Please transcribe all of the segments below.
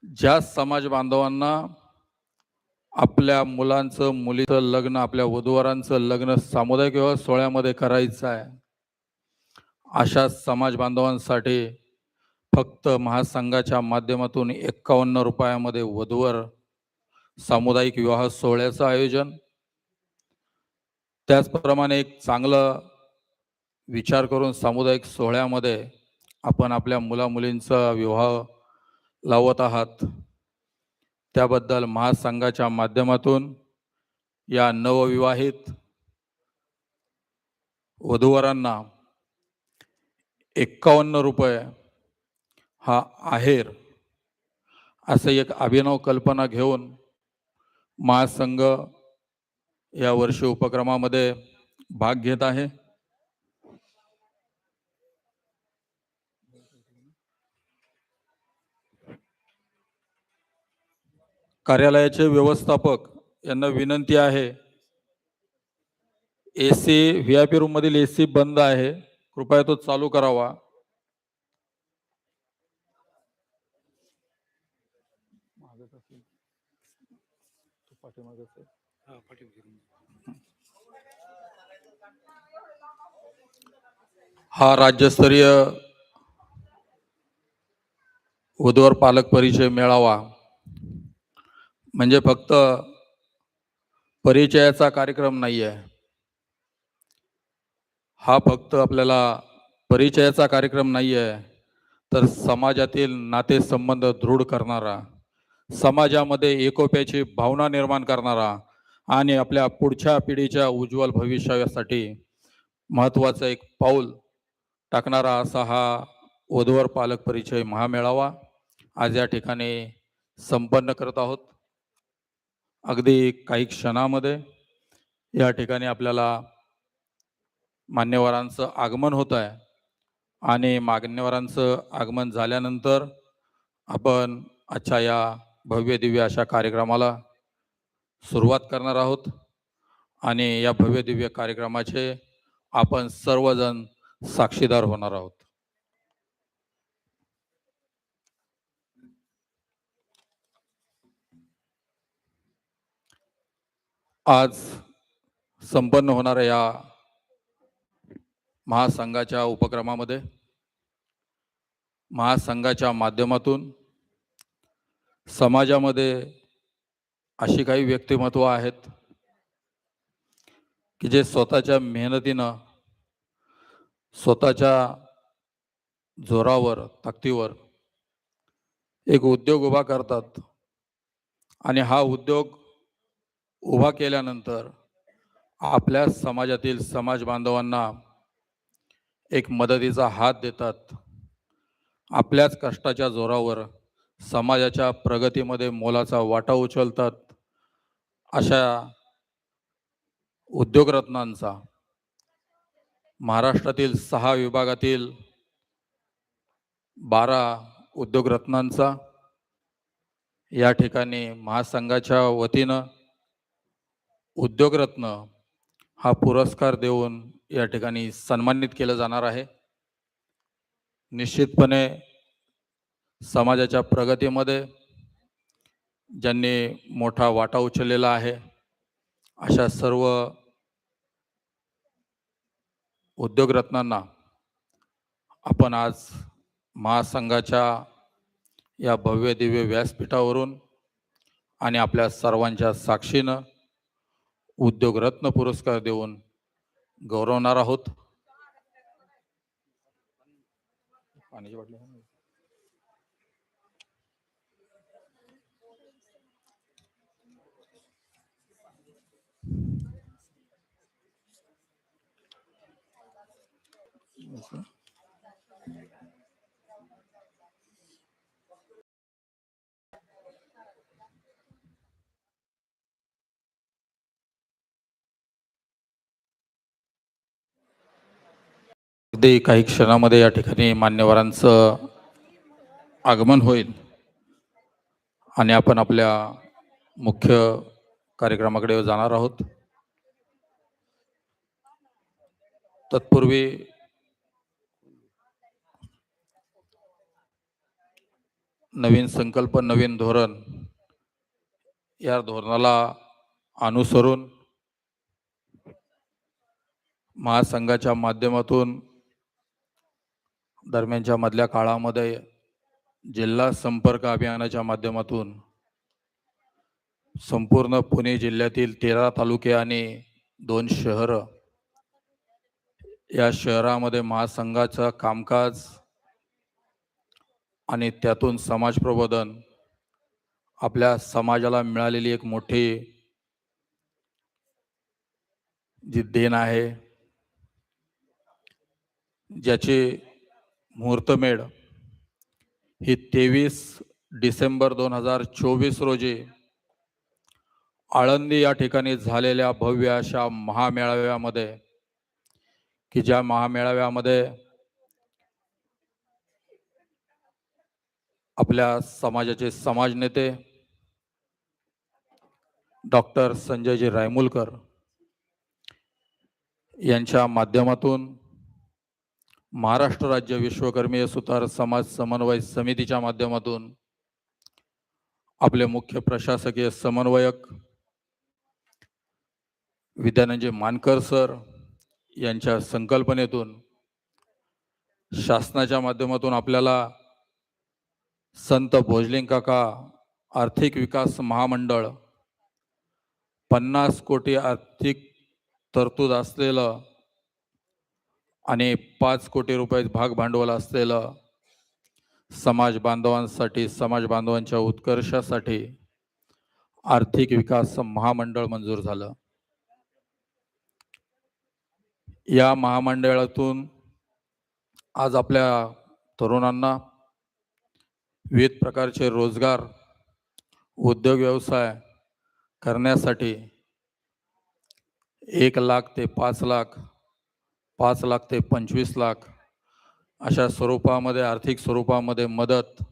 ज्या समाज बांधवांना आपल्या मुलांचं मुलीचं लग्न, आपल्या वधूवरांचं लग्न सामुदायिक विवाह सोहळ्यामध्ये करायचं आहे, अशा समाज बांधवांसाठी फक्त महासंघाच्या माध्यमातून 51 रुपयामध्ये वधूवर सामुदायिक विवाह सोहळ्याचं आयोजन, त्याचप्रमाणे एक चांगलं विचार करून सामुदायिक सोहळ्यामध्ये आपण आपल्या मुला-मुलींचा विवाह लावत आहात, त्याबद्दल महासंघाच्या माध्यमातून या नवविवाहित वधूवरांना 51 रुपये हा आहेर असे एक अभिनव कल्पना घेऊन महासंघ या वर्षी उपक्रमामध्ये भाग घेत आहे. कार्यालयाचे व्यवस्थापक यांना विनंती आहे, AC VIP रूम मधील AC बंद आहे, कृपया तो चालू करावा. हा राज्यस्तरीय वधूवर पालक परिचय मेळावा म्हणजे फक्त परिचयाचा कार्यक्रम नाही आहे. हा फक्त आपल्याला परिचयाचा कार्यक्रम नाही आहे, तर समाजातील नातेसंबंध दृढ करणारा, समाजामध्ये एकोप्याची भावना निर्माण करणारा आणि आपल्या पुढच्या पिढीच्या उज्ज्वल भविष्यासाठी महत्त्वाचं एक पाऊल टाकणारा असा हा वधूवर पालक परिचय महामेळावा आज या ठिकाणी संपन्न करत आहोत. अगदी काही क्षणामध्ये या ठिकाणी आपल्याला मान्यवरांचं आगमन होत आहे आणि मान्यवरांचं आगमन झाल्यानंतर आपण आजच्या या भव्य दिव्य अशा कार्यक्रमाला सुरुवात करणार आहोत आणि या भव्य दिव्य कार्यक्रमाचे आपण सर्वजण साक्षीदार होणार आहोत. आज संपन्न होणाऱ्या या महासंघाच्या उपक्रमामध्ये महासंघाच्या माध्यमातून समाजामध्ये अशी काही व्यक्तिमत्व आहेत की जे स्वतःच्या मेहनतीनं स्वतःच्या जोरावर ताकदीवर एक उद्योग उभा करतात आणि हा उद्योग उभा केल्यानंतर आपल्या समाजातील समाज बांधवांना एक मदतीचा हात देतात. आपल्याच कष्टाच्या जोरावर समाजाच्या प्रगतीमध्ये मोलाचा वाटा उचलतात. अशा उद्योगरत्नांचा महाराष्ट्रातील 6 विभागातील 12 उद्योगरत्नांचा या ठिकाणी महासंघाच्या वतीनं उद्योगरत्न हा पुरस्कार देऊन या ठिकाणी सन्मानित केलं जाणार आहे. निश्चितपणे समाजाच्या प्रगतीमध्ये ज्यांनी मोठा वाटा उचललेला आहे अशा सर्व उद्योगरत्नांना आपण आज महासंघाच्या या भव्य दिव्य व्यासपीठावरून आणि आपल्या सर्वांच्या साक्षीनं उद्योगरत्न पुरस्कार देऊन गौरवणार आहोत. पाण्याची बाटली अगदी काही क्षणामध्ये या ठिकाणी मान्यवरांचं आगमन होईल आणि आपण आपल्या मुख्य कार्यक्रमाकडे जाणार आहोत. तत्पूर्वी नवीन संकल्प नवीन धोरण या धोरणाला अनुसरून महासंघाच्या माध्यमातून दरम्यानच्या मधल्या काळामध्ये जिल्हा संपर्क अभियानाच्या माध्यमातून संपूर्ण पुणे जिल्ह्यातील 13 तालुके आणि 2 शहर या शहरामध्ये महासंघाचं कामकाज आणि त्यातून समाज प्रबोधन आपल्या समाजाला मिळालेली एक मोठी जी देण आहे, ज्याची मुहूर्तमेढ ही 23 डिसेंबर 2024 रोजी आळंदी या ठिकाणी झालेल्या भव्य अशा महामेळाव्यामध्ये, की ज्या महामेळाव्यामध्ये आपल्या समाजाचे समाज नेते डॉक्टर संजयजी रायमुलकर यांच्या माध्यमातून महाराष्ट्र राज्य विश्वकर्मीय सुतार समाज समन्वय समितीच्या माध्यमातून आपले मुख्य प्रशासकीय समन्वयक विद्यानंदजी मानकर सर यांच्या संकल्पनेतून शासनाच्या माध्यमातून आपल्याला संत भोजलिंग काका आर्थिक विकास महामंडळ 50 कोटी आर्थिक तरतूद असलेलं आणि 5 कोटी रुपये भाग भांडवल असलेलं समाज बांधवांसाठी, समाज बांधवांच्या उत्कर्षासाठी आर्थिक विकास महामंडळ मंजूर झालं. या महामंडळातून आज आपल्या तरुणांना विविध प्रकारचे रोजगार, उद्योग व्यवसाय करण्यासाठी 1 लाख ते 5 लाख, 5 लाख ते 25 लाख अशा स्वरूपामध्ये, आर्थिक स्वरूपामध्ये मदत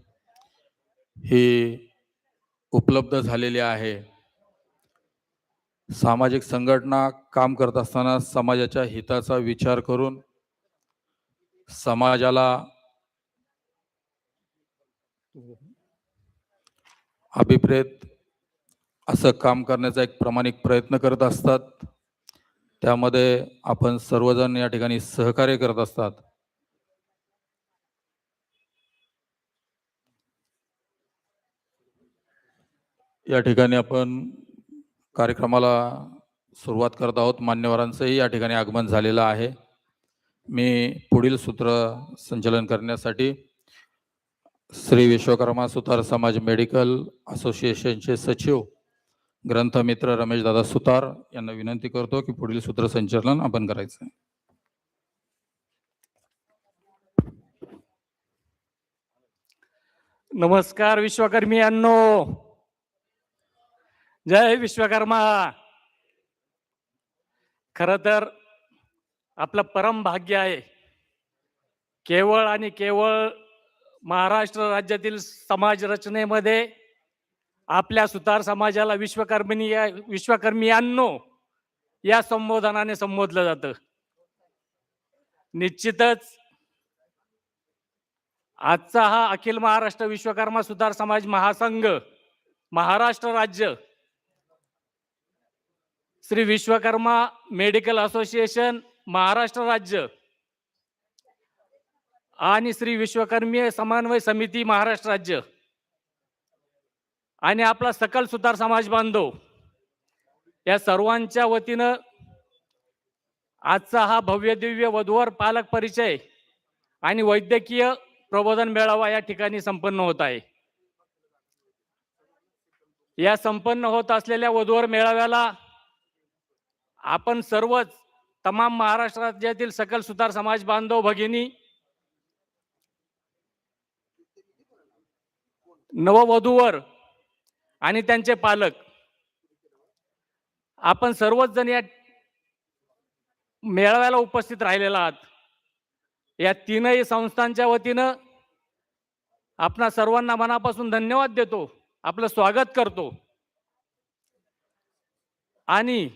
ही उपलब्ध झालेली आहे. सामाजिक संघटना काम करत असताना समाजाच्या हिताचा विचार करून समाजाला अभिप्रेत असं काम करण्याचा एक प्रामाणिक प्रयत्न करत असतात. त्यामध्ये आपण सर्वजण या ठिकाणी सहकार्य करत असतात. या ठिकाणी आपण कार्यक्रमाला सुरुवात करत आहोत. मान्यवरांचंही या ठिकाणी आगमन झालेलं आहे. मी पुढील सूत्र संचलन करण्यासाठी श्री विश्वकर्मा सुतार समाज मेडिकल असोसिएशनचे सचिव ग्रंथमित्र रमेशदादा सुतार यांना विनंती करतो की पुढील सूत्रसंचलन आपण करायचं आहे. नमस्कार विश्वकर्मीयांनो, जय विश्वकर्मा. खरं तर आपलं परम भाग्य आहे, केवळ आणि केवळ महाराष्ट्र राज्यातील समाज रचनेमध्ये आपल्या सुतार समाजाला विश्वकर्मीयांनो या संबोधनाने संबोधलं जातं. निश्चितच आजचा हा अखिल महाराष्ट्र विश्वकर्मा सुतार समाज महासंघ, महाराष्ट्र राज्य, श्री विश्वकर्मा मेडिकल असोसिएशन महाराष्ट्र राज्य आणि श्री विश्वकर्मीय समन्वय समिती महाराष्ट्र राज्य आणि आपला सकल सुतार समाज बांधव या सर्वांच्या वतीनं आजचा हा भव्य दिव्य वधूवर पालक परिचय आणि वैद्यकीय प्रबोधन मेळावा या ठिकाणी संपन्न होत आहे. या संपन्न होत असलेल्या वधूवर मेळाव्याला आपण सर्वच तमाम महाराष्ट्र राज्यातील सकल सुतार समाज बांधव भगिनी, नववधूवर आणि त्यांचे पालक, आपण सर्वच जण या मेळाव्याला उपस्थित राहिलेला आहात. या तीनही संस्थांच्या वतीनं आपणा सर्वांना मनापासून धन्यवाद देतो, आपलं स्वागत करतो. आणि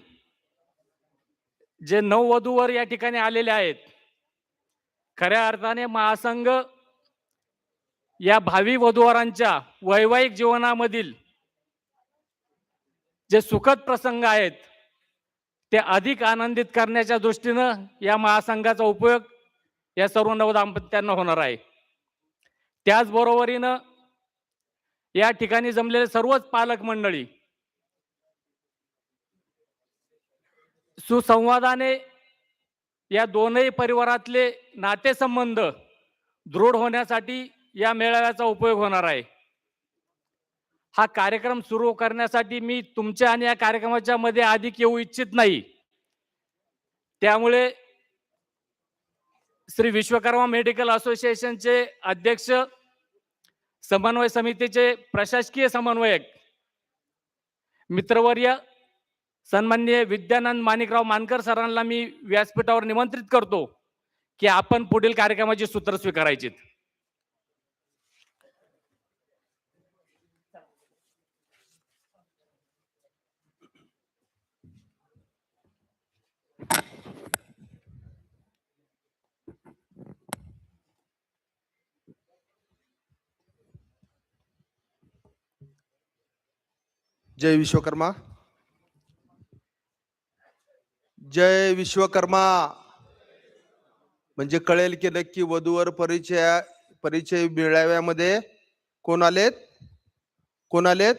जे नववधूवर या ठिकाणी आलेले आहेत, खऱ्या अर्थाने महासंघ या भावी वधूवरांच्या वैवाहिक जीवनामधील जे सुखद प्रसंग आहेत ते अधिक आनंदित करण्याच्या दृष्टीनं या महासंघाचा उपयोग या सर्व नवदाम्पत्यांना होणार आहे. त्याचबरोबरीनं या ठिकाणी जमलेले सर्वच पालक मंडळी सुसंवादाने या दोनही परिवारातले नातेसंबंध दृढ होण्यासाठी या मेळाव्याचा उपयोग होणार आहे. हा कार्यक्रम सुरू करण्यासाठी मी तुमच्या आणि या कार्यक्रमाच्या मध्ये अधिक येऊ इच्छित नाही. त्यामुळे श्री विश्वकर्मा मेडिकल असोसिएशनचे अध्यक्ष, समन्वय समितीचे प्रशासकीय समन्वयक मित्रवर्य सन्माननीय विद्यानंद माणिकराव मानकर सरांना मी व्यासपीठावर निमंत्रित करतो की आपण पुढील कार्यक्रमाची सूत्र स्वीकारायची. जय विश्वकर्मा. जय विश्वकर्मा. म्हणजे कळेल की नक्की वधूवर परिचय मेळाव्यामध्ये कोण आलेत? कोण आलेत?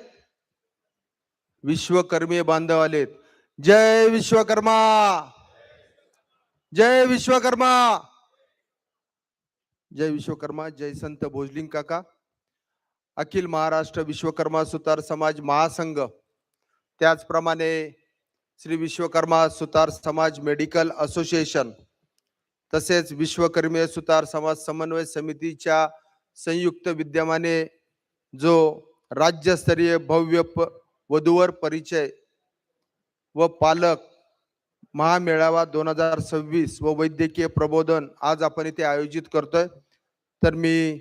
विश्वकर्मी बांधव आलेत. जय विश्वकर्मा. जय विश्वकर्मा. जय विश्वकर्मा. जय संत भोजलिंग काका. अखिल महाराष्ट्र विश्वकर्मा सुतार समाज महासंघ, त्याचप्रमाणे श्री विश्वकर्मा सुतार समाज मेडिकल असोसिएशन तसेच विश्वकर्मीय सुतार समाज समन्वय समितीच्या संयुक्त विद्यमाने जो राज्यस्तरीय भव्य वधूवर परिचय व पालक महामेळावा 2026 व वैद्यकीय प्रबोधन आज आपण इथे आयोजित करतोय. तर मी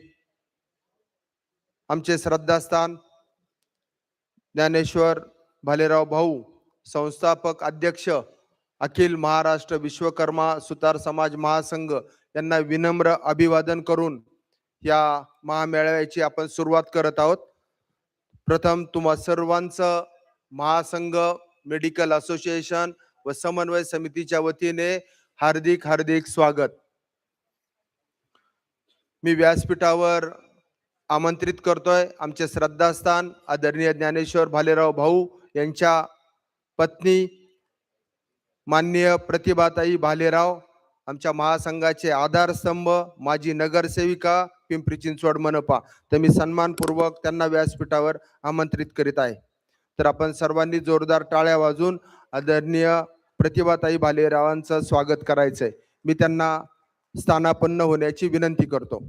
आमचे श्रद्धास्थान ज्ञानेश्वर भालेराव भाऊ, संस्थापक अध्यक्ष अखिल महाराष्ट्र विश्वकर्मा सुतार समाज महासंघ यांना विनम्र अभिवादन करून या महामेळाव्याची आपण सुरुवात करत आहोत. प्रथम तुम्हा सर्वांचं महासंघ मेडिकल असोसिएशन व समन्वय समितीच्या वतीने हार्दिक हार्दिक स्वागत. मी व्यासपीठावर आमंत्रित करतोय आमचे श्रद्धास्थान आदरणीय ज्ञानेश्वर भालेराव भाऊ यांच्या पत्नी माननीय प्रतिभाताई भालेराव, आमच्या महासंघाचे आधारस्तंभ, माजी नगरसेविका पिंपरी चिंचवड मनपा. तर मी सन्मानपूर्वक त्यांना व्यासपीठावर आमंत्रित करीत आहे. तर आपण सर्वांनी जोरदार टाळ्या वाजून आदरणीय प्रतिभाताई भालेरावांचं स्वागत करायचंय. मी त्यांना स्थानापन्न होण्याची विनंती करतो.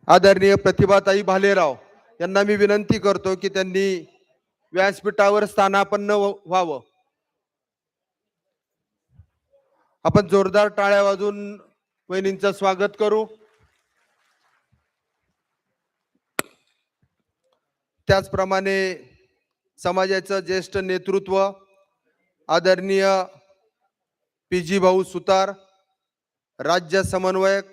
आदरणीय प्रतिभाताई भालेराव यांना मी विनंती करतो की त्यांनी व्यासपीठावर स्थानापन्न व्हावं. आपण जोरदार टाळ्या वाजून वहिनींचं स्वागत करू. त्याचप्रमाणे समाजाचं ज्येष्ठ नेतृत्व आदरणीय पीजी भाऊ सुतार, राज्य समन्वयक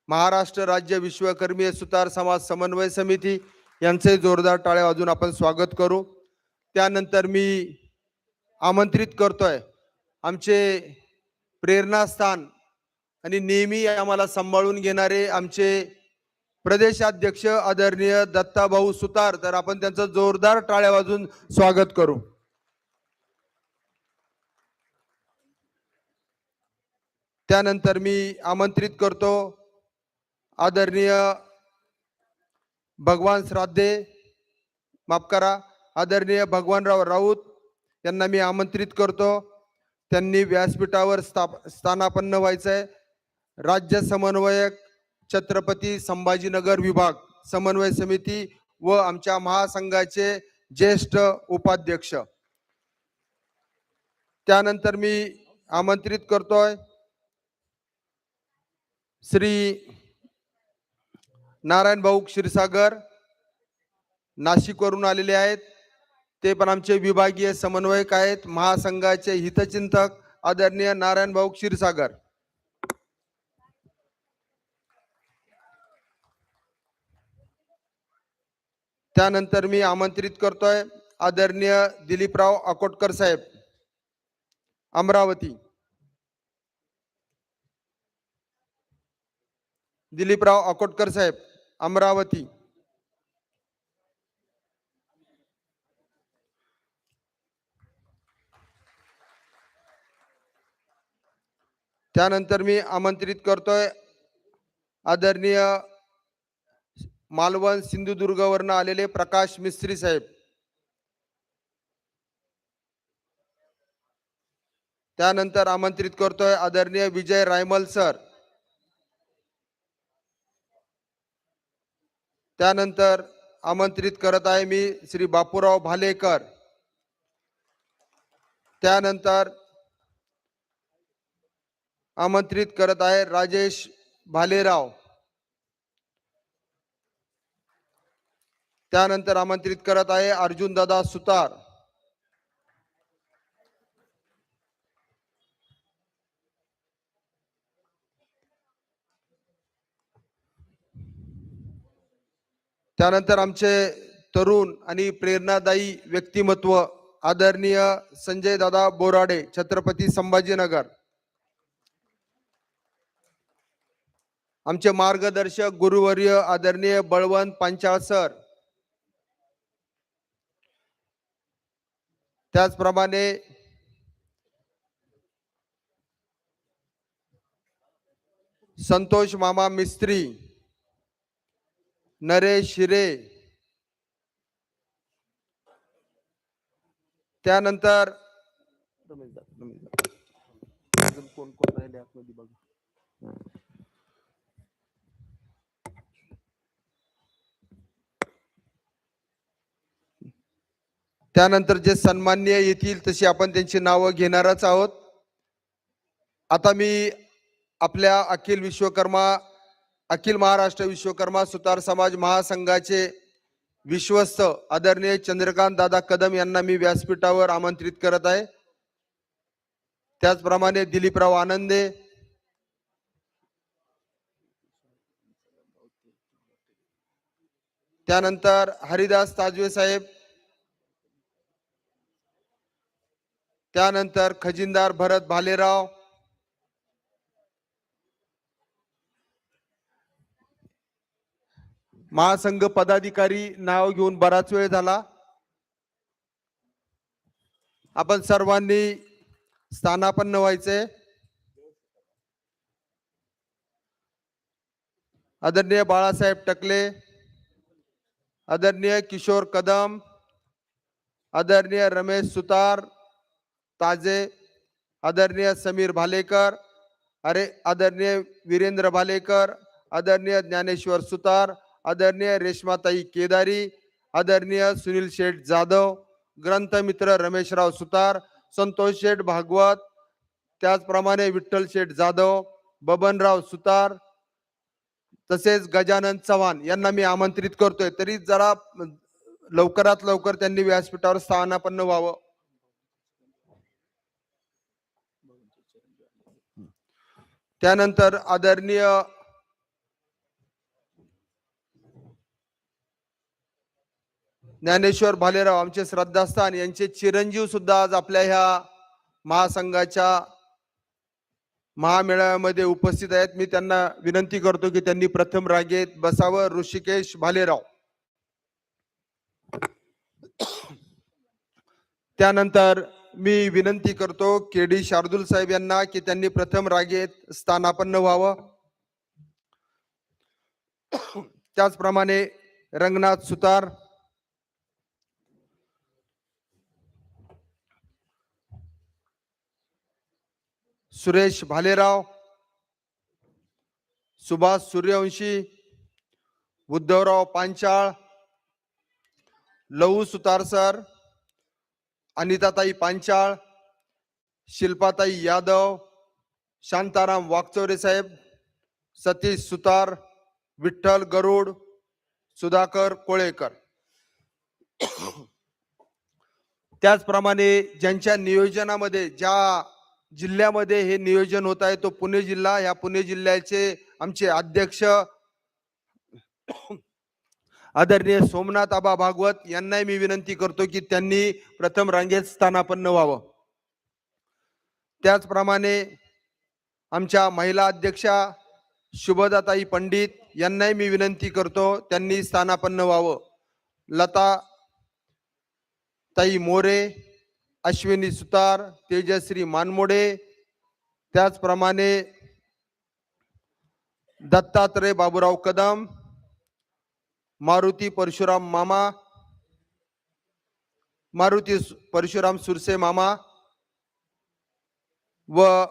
महाराष्ट्र राज्य विश्वकर्मीय सुतार समाज समन्वय समिती यांचे जोरदार टाळ्या वाजून आपण स्वागत करू. त्यानंतर मी आमंत्रित करतोय आमचे प्रेरणास्थान आणि नेहमी आम्हाला सांभाळून घेणारे आमचे प्रदेशाध्यक्ष आदरणीय दत्ताभाऊ सुतार. तर आपण त्यांचं जोरदार टाळ्या वाजून स्वागत करू. त्यानंतर मी आमंत्रित करतो आदरणीय भगवान श्राद्धे, माफ करा, आदरणीय भगवानराव राऊत यांना मी आमंत्रित करतो. त्यांनी व्यासपीठावर स्थानापन्न व्हायचंय. राज्य समन्वयक छत्रपती संभाजीनगर विभाग समन्वय समिती व आमच्या महासंघाचे ज्येष्ठ उपाध्यक्ष. त्यानंतर मी आमंत्रित करतोय श्री नारायण भाऊ क्षीरसागर, नाशिक वरून आलेले आहेत. ते पण आमचे विभागीय समन्वयक आहेत, महासंघाचे हितचिंतक आदरणीय नारायण भाऊ क्षीरसागर. त्यानंतर मी आमंत्रित करतोय आदरणीय दिलीपराव अकोटकर साहेब, अमरावती. दिलीपराव अकोटकर साहेब, अमरावती. त्यानंतर मी आमंत्रित करतोय आदरणीय मालवण सिंधुदुर्गवरून आलेले प्रकाश मिस्त्री साहेब. त्यानंतर आमंत्रित करतोय आदरणीय विजय रायमल सर. त्यानंतर आमंत्रित करत आहे मी श्री बापूराव भालेकर. त्यानंतर आमंत्रित करत आहे राजेश भालेराव. त्यानंतर आमंत्रित करत आहे अर्जुन दादा सुतार. त्यानंतर आमचे तरुण आणि प्रेरणादायी व्यक्तिमत्व आदरणीय संजय दादा बोराडे, छत्रपती संभाजीनगर. आमचे मार्गदर्शक गुरुवर्य आदरणीय बळवंत पांचाळ सर. त्याचप्रमाणे संतोष मामा मिस्त्री, नरेश हिरे. त्यानंतर कोण कोण राहिले आतमध्ये बघा. त्यानंतर जे सन्माननीय येतील तशी आपण त्यांची नावं घेणारच आहोत. आता मी आपल्या अखिल महाराष्ट्र विश्वकर्मा सुतार समाज महासंघाचे विश्वस्त आदरणीय चंद्रकांत दादा कदम यांना मी व्यासपीठावर आमंत्रित करत आहे. त्याचप्रमाणे दिलीपराव आनंदे. त्यानंतर हरिदास ताजवे साहेब. त्यानंतर खजिनदार भरत भालेराव. महासंघ पदाधिकारी नाव घेऊन बराच वेळ झाला. आपण सर्वांनी स्थानापन्न व्हायचे. आदरणीय बाळासाहेब टकले, आदरणीय किशोर कदम, आदरणीय रमेश सुतार ताजे, आदरणीय समीर भालेकर, आदरणीय वीरेंद्र भालेकर, आदरणीय ज्ञानेश्वर सुतार, आदरणीय रेश्माताई केदारी, आदरणीय सुनील शेठ जाधव, ग्रंथमित्र रमेशराव सुतार, संतोष शेठ भागवत, त्याचप्रमाणे विठ्ठल शेठ जाधव, बबनराव सुतार, तसेच गजानन चव्हाण यांना मी आमंत्रित करतोय. तरी जरा लवकरात लवकर त्यांनी व्यासपीठावर स्थानापन्न व्हावं. त्यानंतर आदरणीय ज्ञानेश्वर भालेराव आमचे श्रद्धास्थान यांचे चिरंजीव सुद्धा आज आपल्या ह्या महासंघाच्या महामेळाव्यामध्ये उपस्थित आहेत. मी त्यांना विनंती करतो की त्यांनी प्रथम रागेत बसावं. ऋषिकेश भालेराव. त्यानंतर मी विनंती करतो केडी शार्दूल साहेब यांना की त्यांनी प्रथम रागेत स्थानापन्न व्हावं. त्याचप्रमाणे रंगनाथ सुतार, सुरेश भालेराव, सुभाष सूर्यवंशी, उद्धवराव पांचाळ, लहू सुतार सर, अनिताताई पांचाळ, शिल्पाताई यादव, शांताराम वागचौरे साहेब, सतीश सुतार, विठ्ठल गरुड, सुधाकर कोळेकर. त्याचप्रमाणे ज्यांच्या नियोजनामध्ये ज्या जिल्ह्यामध्ये हे नियोजन होत आहे तो पुणे जिल्हा, या पुणे जिल्ह्याचे आमचे अध्यक्ष आदरणीय सोमनाथ आबा भागवत यांनाही मी विनंती करतो की त्यांनी प्रथम रांगेत स्थानापन्न व्हावं. त्याचप्रमाणे आमच्या महिला अध्यक्षा शुभदाताई पंडित यांनाही मी विनंती करतो त्यांनी स्थानापन्न व्हावं. लता ताई मोरे, अश्विनी सुतार, तेजश्री मानमोडे, त्याचप्रमाणे दत्तात्रय बाबूराव कदम, मारुती परशुराम मामा, मारुती परशुराम सुरसे मामा व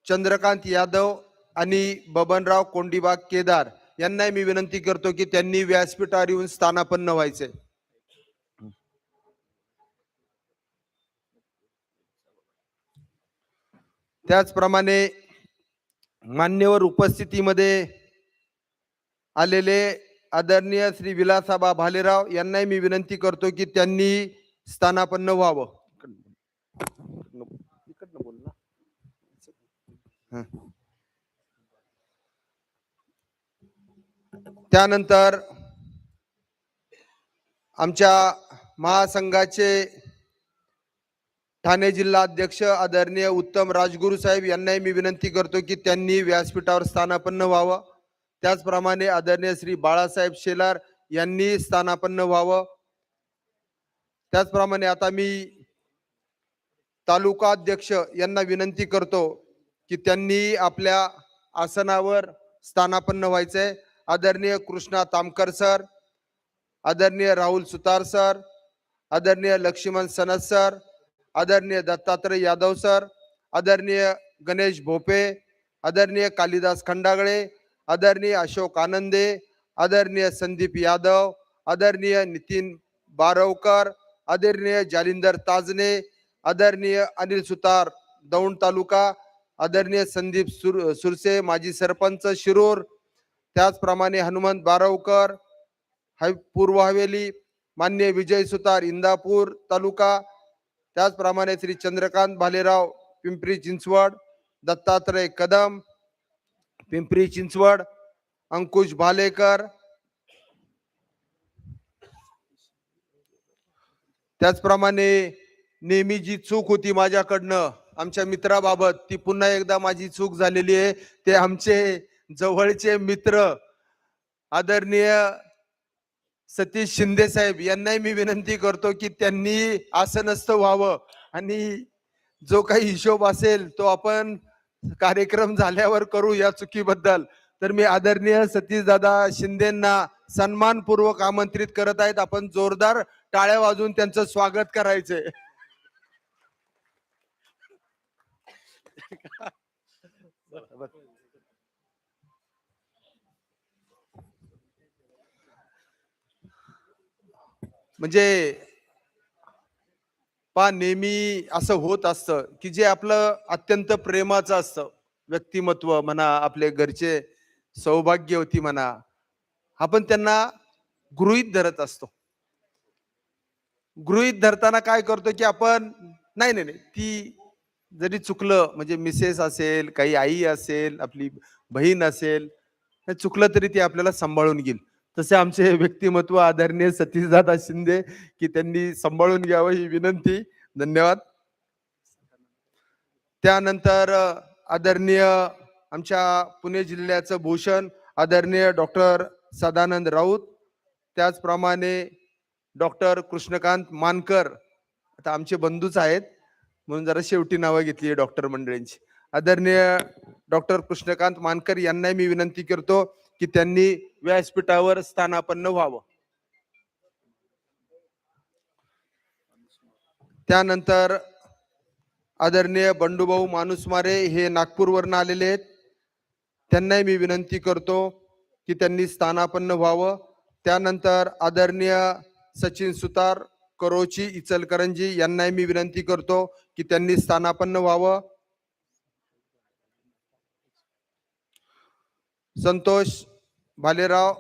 चंद्रकांत यादव आणि बबनराव कोंडीबा केदार यांनाही मी विनंती करतो की त्यांनी व्यासपीठावर येऊन स्थानापन्न व्हायचे. त्याचप्रमाणे मान्यवर उपस्थितीमध्ये आलेले आदरणीय श्री विलासाबा भालेराव यांनाही मी विनंती करतो की त्यांनी स्थानापन्न व्हावं. त्यानंतर आमच्या महासंघाचे ठाणे जिल्हा अध्यक्ष आदरणीय उत्तम राजगुरू साहेब यांनाही मी विनंती करतो की त्यांनी व्यासपीठावर स्थानापन्न व्हावं. त्याचप्रमाणे आदरणीय श्री बाळासाहेब शेलार यांनी स्थानापन्न व्हावं. त्याचप्रमाणे आता मी तालुका अध्यक्ष यांना विनंती करतो की त्यांनी आपल्या आसनावर स्थानापन्न व्हायचंय. आदरणीय कृष्णा तामकर सर, आदरणीय राहुल सुतार सर, आदरणीय लक्ष्मण सनद सर, आदरणीय दत्तात्रय यादव सर, आदरणीय गणेश भोपे, आदरणीय कालिदास खंडागळे, आदरणीय अशोक आनंदे, आदरणीय संदीप यादव, आदरणीय नितीन बारवकर, आदरणीय जालिंदर ताजने, आदरणीय अनिल सुतार दौंड तालुका, आदरणीय संदीप सुरसे माजी सरपंच शिरूर, त्याचप्रमाणे हनुमंत बारवकर पूर्व हवेली, मान्य विजय सुतार इंदापूर तालुका, त्याचप्रमाणे श्री चंद्रकांत भालेराव पिंपरी चिंचवड, दत्तात्रय कदम पिंपरी चिंचवड, अंकुश भालेकर, त्याचप्रमाणे नेहमी जी चूक होती माझ्याकडनं आमच्या मित्राबाबत ती पुन्हा एकदा माझी चूक झालेली आहे. ते आमचे जवळचे मित्र आदरणीय सतीश शिंदे साहेब यांनाही मी विनंती करतो की त्यांनी आसनस्थ व्हावं आणि जो काही हिशोब असेल तो आपण कार्यक्रम झाल्यावर करू. या चुकीबद्दल तर मी आदरणीय सतीश दादा शिंदेंना सन्मानपूर्वक आमंत्रित करत आहेत. आपण जोरदार टाळ्या वाजवून त्यांचं स्वागत करायचंय. म्हणजे नेहमी असं होत असतं की जे आपलं अत्यंत प्रेमाचं असतं व्यक्तिमत्व म्हणा, आपले घरचे सौभाग्यवती म्हणा, आपण त्यांना गृहीत धरत असतो. गृहीत धरताना काय करतो की आपण नाही नाही नाही ती जरी चुकलं म्हणजे मिसेस असेल, काही आई असेल, आपली बहीण असेल, चुकलं तरी ती आपल्याला सांभाळून घेईल. तसे आमचे व्यक्तिमत्व आदरणीय सतीशदादा शिंदे की त्यांनी सांभाळून घ्यावं ही विनंती. धन्यवाद. त्यानंतर आदरणीय आमच्या पुणे जिल्ह्याचं भूषण आदरणीय डॉक्टर सदानंद राऊत, त्याचप्रमाणे डॉक्टर कृष्णकांत मानकर, आता आमचे बंधूच आहेत म्हणून जरा शेवटी नावं घेतली डॉक्टर मंडळींची. आदरणीय डॉक्टर कृष्णकांत मानकर यांनाही मी विनंती करतो की त्यांनी व्यासपीठावर स्थानापन्न व्हावं. त्यानंतर आदरणीय बंडूभाऊ मानुसमारे हे नागपूरवरून आलेले आहेत, त्यांनाही मी विनंती करतो की त्यांनी स्थानापन्न व्हावं. त्यानंतर आदरणीय सचिन सुतार करोची इचलकरंजी यांनाही मी विनंती करतो की त्यांनी स्थानापन्न व्हावं. संतोष भालेराव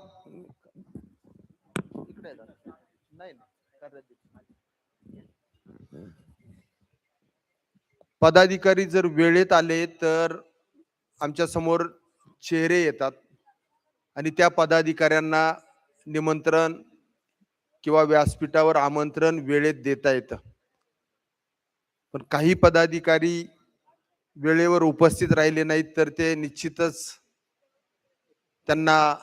पदाधिकारी जर वेळेत आले तर आमच्या समोर चेहरे येतात आणि त्या पदाधिकाऱ्यांना निमंत्रण किंवा व्यासपीठावर आमंत्रण वेळेत देता येतं. पण काही पदाधिकारी वेळेवर उपस्थित राहिले नाहीत तर ते निश्चितच त्यांना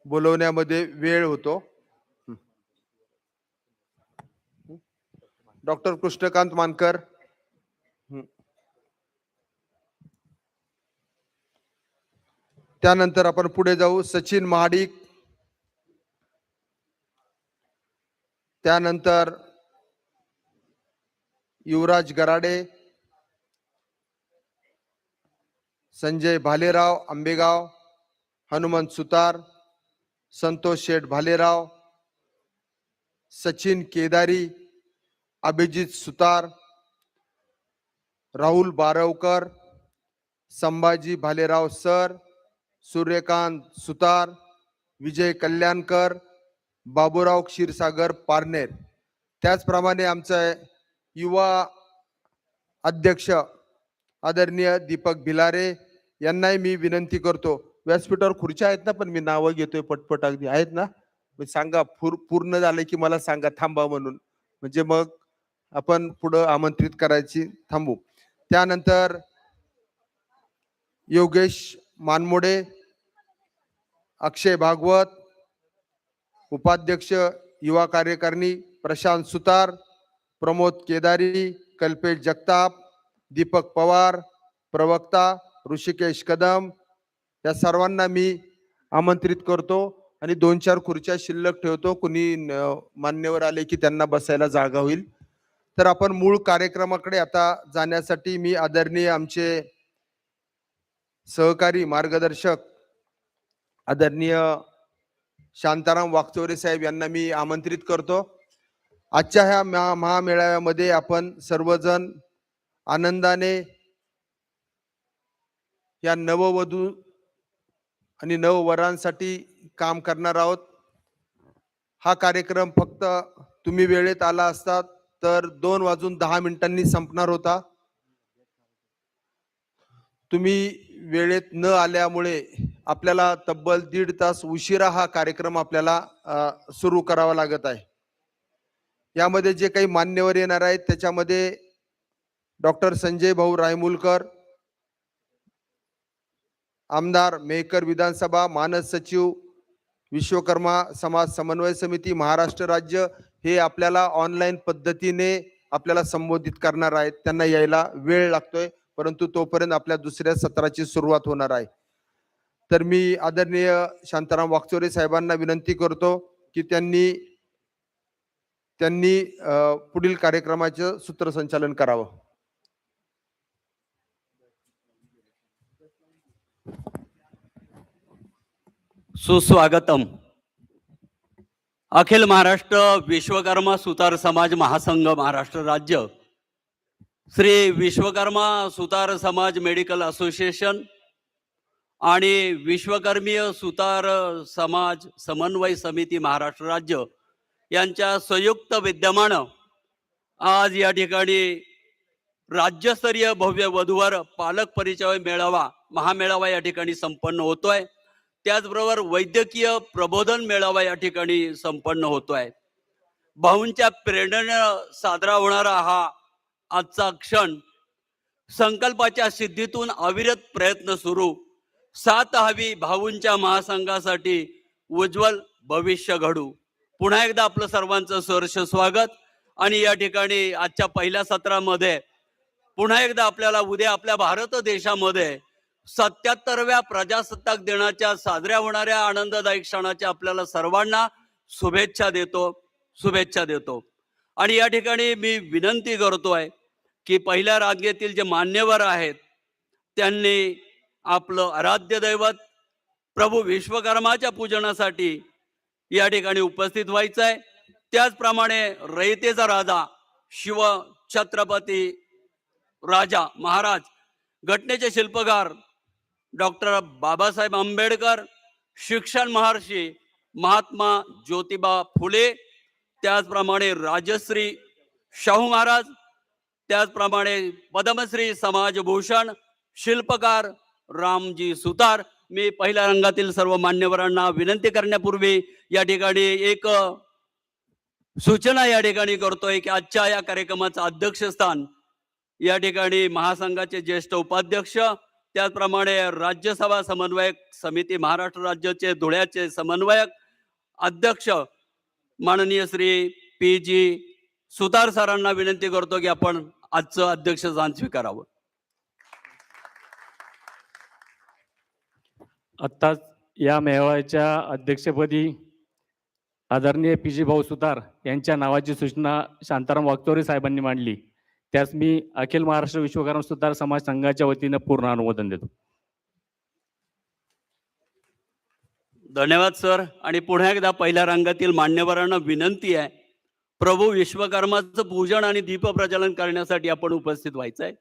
बोलवण्यामध्ये वेळ होतो. डॉक्टर कृष्णकांत मानकर. त्यानंतर आपण पुढे जाऊ. सचिन महाडिक. त्यानंतर युवराज गराडे, संजय भालेराव आंबेगाव, हनुमंत सुतार, संतोष शेठ भालेराव, सचिन केदारी, अभिजित सुतार, राहुल बारवकर, संभाजी भालेराव सर, सूर्यकांत सुतार, विजय कल्याणकर, बाबूराव क्षीरसागर पारनेर. त्याचप्रमाणे आमचे युवा अध्यक्ष आदरणीय दीपक भिलारे यांनाही मी विनंती करतो. व्यासपीठावर खुर्च्या आहेत ना, पण मी नावं घेतोय पटपट, अगदी आहेत ना, सांगा. पूर्ण झाले की मला सांगा थांबा म्हणून, म्हणजे मग आपण पुढं आमंत्रित करायची थांबू. त्यानंतर योगेश मानमोडे, अक्षय भागवत, उपाध्यक्ष युवा कार्यकारिणी प्रशांत सुतार, प्रमोद केदारी, कल्पेश जगताप, दीपक पवार, प्रवक्ता ऋषिकेश कदम, या सर्वांना मी आमंत्रित करतो आणि 2-4 खुर्च्या शिल्लक ठेवतो. कुणी मान्यवर आले की त्यांना बसायला जागा होईल. तर आपण मूळ कार्यक्रमाकडे आता जाण्यासाठी मी आदरणीय आमचे सहकारी मार्गदर्शक आदरणीय शांताराम वागचौरे साहेब यांना मी आमंत्रित करतो. आजच्या ह्या महामेळाव्यामध्ये आपण सर्वजण आनंदाने या नववधू आणि नववरांसाठी काम करणार आहोत. हा कार्यक्रम फक्त तुम्ही वेळेत आला असता तर 2:10 संपणार होता. तुम्ही वेळेत न आल्यामुळे आपल्याला तब्बल 1.5 तास उशिरा हा कार्यक्रम आपल्याला सुरू करावा लागत आहे. यामध्ये जे काही मान्यवर येणार आहेत त्याच्यामध्ये डॉक्टर संजय भाऊ रायमुलकर, आमदार मेहकर विधानसभा, मानस सचिव विश्वकर्मा समाज समन्वय समिती महाराष्ट्र राज्य, हे आपल्याला ऑनलाईन पद्धतीने आपल्याला संबोधित करणार आहेत. त्यांना यायला वेळ लागतोय, परंतु तोपर्यंत आपल्या दुसऱ्या सत्राची सुरुवात होणार आहे. तर मी आदरणीय शांताराम वागचौरे साहेबांना विनंती करतो की त्यांनी पुढील कार्यक्रमाचे सूत्रसंचालन करावं. सुस्वागतम. अखिल महाराष्ट्र विश्वकर्मा सुतार समाज महासंघ महाराष्ट्र राज्य, श्री विश्वकर्मा सुतार समाज मेडिकल असोसिएशन आणि विश्वकर्मीय सुतार समाज समन्वय समिती महाराष्ट्र राज्य यांच्या संयुक्त विद्यमानं आज या ठिकाणी राज्यस्तरीय भव्य वधूवर पालक परिचय मेळावा महामेळावा या ठिकाणी संपन्न होतोय. त्याचबरोबर वैद्यकीय प्रबोधन मेळावा या ठिकाणी संपन्न होतोय. भाऊंच्या प्रेरणेनं साजरा होणारा हा आजचा क्षण, संकल्पाच्या सिद्धीतून अविरत प्रयत्न सुरू, 7 हवी भाऊंच्या महासंघासाठी उज्ज्वल भविष्य घडू. पुन्हा एकदा आपलं सर्वांचं सहर्ष स्वागत. आणि या ठिकाणी आजच्या पहिल्या सत्रामध्ये पुन्हा एकदा आपल्याला उद्या आपल्या भारत देशामध्ये 77व्या प्रजासत्ताक दिनाच्या साजऱ्या होणाऱ्या आनंददायक क्षणाच्या आपल्याला सर्वांना शुभेच्छा देतो. आणि या ठिकाणी मी विनंती करतोय की पहिल्या रांगेतील जे मान्यवर आहेत त्यांनी आपलं आराध्य दैवत प्रभू विश्वकर्माच्या पूजनासाठी या ठिकाणी उपस्थित व्हायचं आहे. त्याचप्रमाणे रयतेचा राजा शिव छत्रपती राजा महाराज, घटनेचे शिल्पकार डॉक्टर बाबासाहेब आंबेडकर, शिक्षण महर्षी महात्मा ज्योतिबा फुले, त्याचप्रमाणे राजश्री शाहू महाराज, त्याचप्रमाणे पद्मश्री समाजभूषण शिल्पकार रामजी सुतार. मी पहिल्या रंगातील सर्व मान्यवरांना विनंती करण्यापूर्वी या ठिकाणी एक सूचना या ठिकाणी करतोय की आजच्या या कार्यक्रमाचं अध्यक्षस्थान या ठिकाणी महासंघाचे ज्येष्ठ उपाध्यक्ष, त्याचप्रमाणे राज्यसभा समन्वयक समिती महाराष्ट्र राज्याचे धुळ्याचे समन्वयक अध्यक्ष माननीय श्री PG सुतार सरांना विनंती करतो की आपण आजचं अध्यक्षस्थान स्वीकारावं. आत्ताच या मेळाव्याच्या अध्यक्षपदी आदरणीय PG भाऊ सुतार यांच्या नावाची सूचना शांताराम वागचौरे साहेबांनी मांडली. त्यास मी अखिल महाराष्ट्र विश्वकर्मा सुतार समाज संघाच्या वतीनं पूर्ण अनुमोदन देतो. धन्यवाद सर. आणि पुन्हा एकदा पहिल्या रंगातील मान्यवरांना विनंती आहे, प्रभू विश्वकर्माचं पूजन आणि दीप प्रज्वलन करण्यासाठी आपण उपस्थित व्हायचं आहे.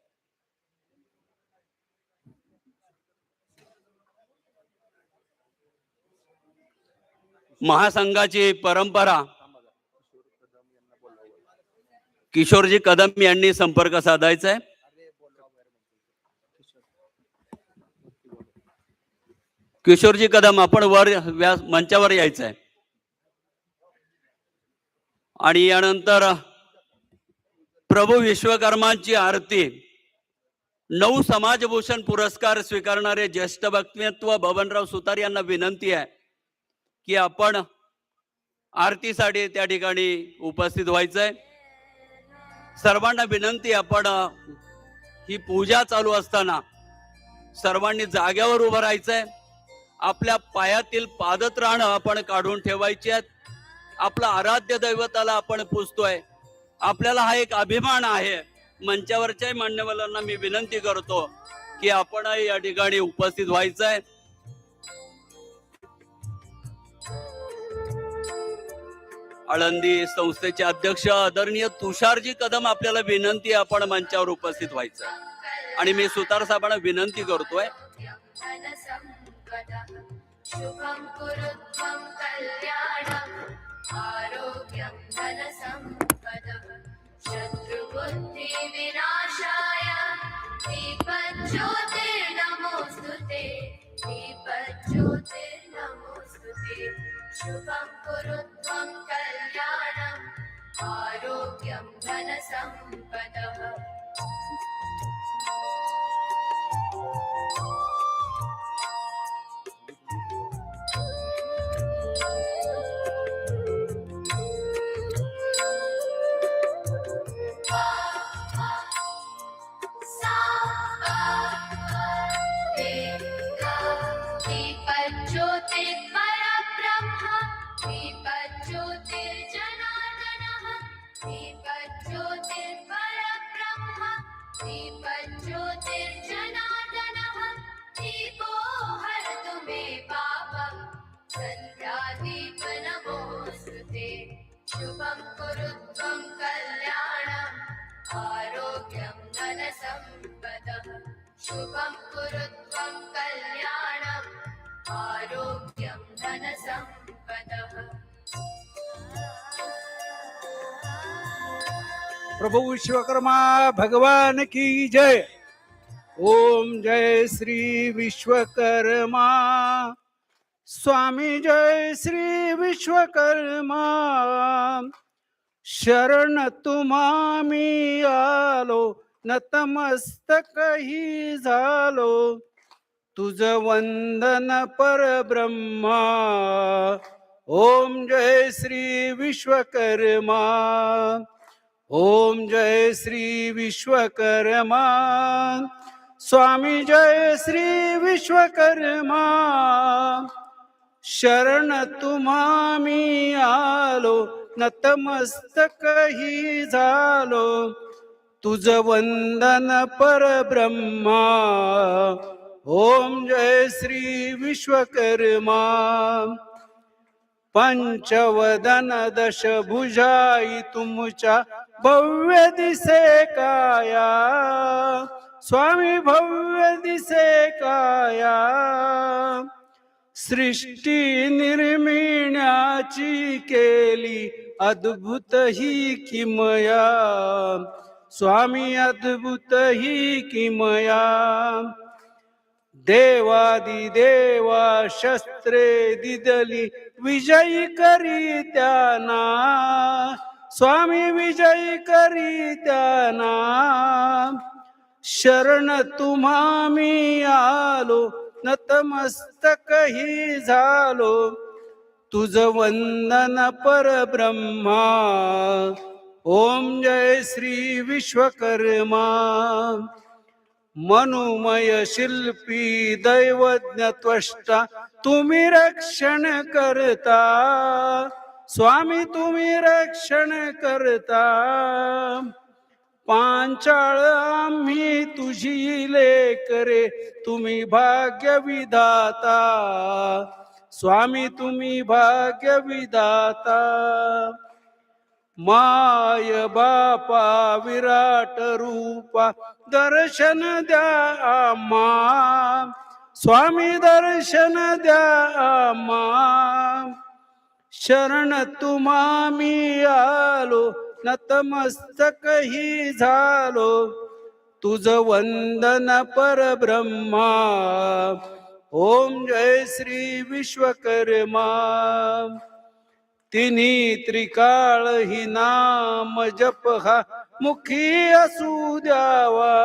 महासंघाची परंपरा किशोरजी कदम यांनी संपर्क साधायचा आहे. किशोरजी कदम आपण वर मंचावर यायचं आहे. आणि यानंतर प्रभू विश्वकर्मांची आरती 9 समाजभूषण पुरस्कार स्वीकारणारे ज्येष्ठ व्यक्तिमत्व बबनराव सुतार यांना विनंती आहे की आपण आरतीसाठी त्या ठिकाणी उपस्थित व्हायचंय. सर्वांना विनंती, आपण ही पूजा चालू असताना सर्वांनी जाग्यावर उभं राहायचंय. आपल्या पायातील पादत्राण आपण काढून ठेवायची आहेत. आपला आराध्य दैवताला आपण पूजतोय. आपल्याला हा एक अभिमान आहे. मंचावरच्या मान्यवरांना मी विनंती करतो की आपण या ठिकाणी उपस्थित व्हायचंय. आळंदी संस्थेचे अध्यक्ष आदरणीय तुषारजी कदम, आपल्याला विनंती, आपण मंचावर उपस्थित व्हायचं. आणि मी सुतार साहेबांना विनंती करतोय, शुभं कुरुत्वं कल्याणं आरोग्यं धनसम्पदः शत्रुबुद्धि विनाशाय दीपज्योतिर्नमोस्तुते दीपज्योतिर्नमोस्तुते शुभं कुरुत्वं कल्याणं आरोग्यं धनसम्पदः. शुभं कुरुत्वं कल्याणं आरोग्यं धनसम्पदः शुभं कुरुत्वं कल्याणं आरोग्यं धनसम्पदः. प्रभु विश्वकर्मा भगवान की जय. ओम जय श्री विश्वकर्मा स्वामी, जय श्री विश्वकर्मा. शरण तुम्हामी आलो नतमस्तक ही झालो, तुझ वंदन परब्रह्मा. ओम जय श्री विश्वकर्मा. ओम जय श्री विश्वकर्मा स्वामी, जय श्री विश्वकर्मा. शरण तुम्हामी आलो नतमस्तक ही झालो, तुझ वंदन परब्रह्मा. ओम जय श्री विश्वकर्मा. पंचवदन दशभुजाई तुमच्या भव्य दिसे काया, स्वामी भव्य दिसे काया. सृष्टी निर्मिण्याची केली अद्भुत ही किमया, स्वामी अद्भुत ही किमया देवादिदेवा शस्त्रे दिदली विजयी करी त्यांना स्वामी विजयी करी त्यांना शरण तुम्हा मी आलो नतमस्तक ही झालो तुझ वंदन परब्रह्मा ओम जय श्री विश्वकर्मा मनुमय शिल्पी दैवज्ञ त्वष्टा तुम्ही रक्षण करता स्वामी तुम्ही रक्षण करता पांचाळ आम्ही तुझी लेकरे तुम्ही भाग्य विधाता स्वामी तुम्ही भाग्य विधाता माय बापा विराट रूपा दर्शन द्या आम्हा स्वामी दर्शन द्या आम्हा शरण तुम्हा मी आलो नतमस्तक ही झालो तुझ वंदन परब्रह्मा ओम जय श्री विश्वकर्मा तिन्ही त्रिकाळ ही नाम जप हा मुखी असू द्यावा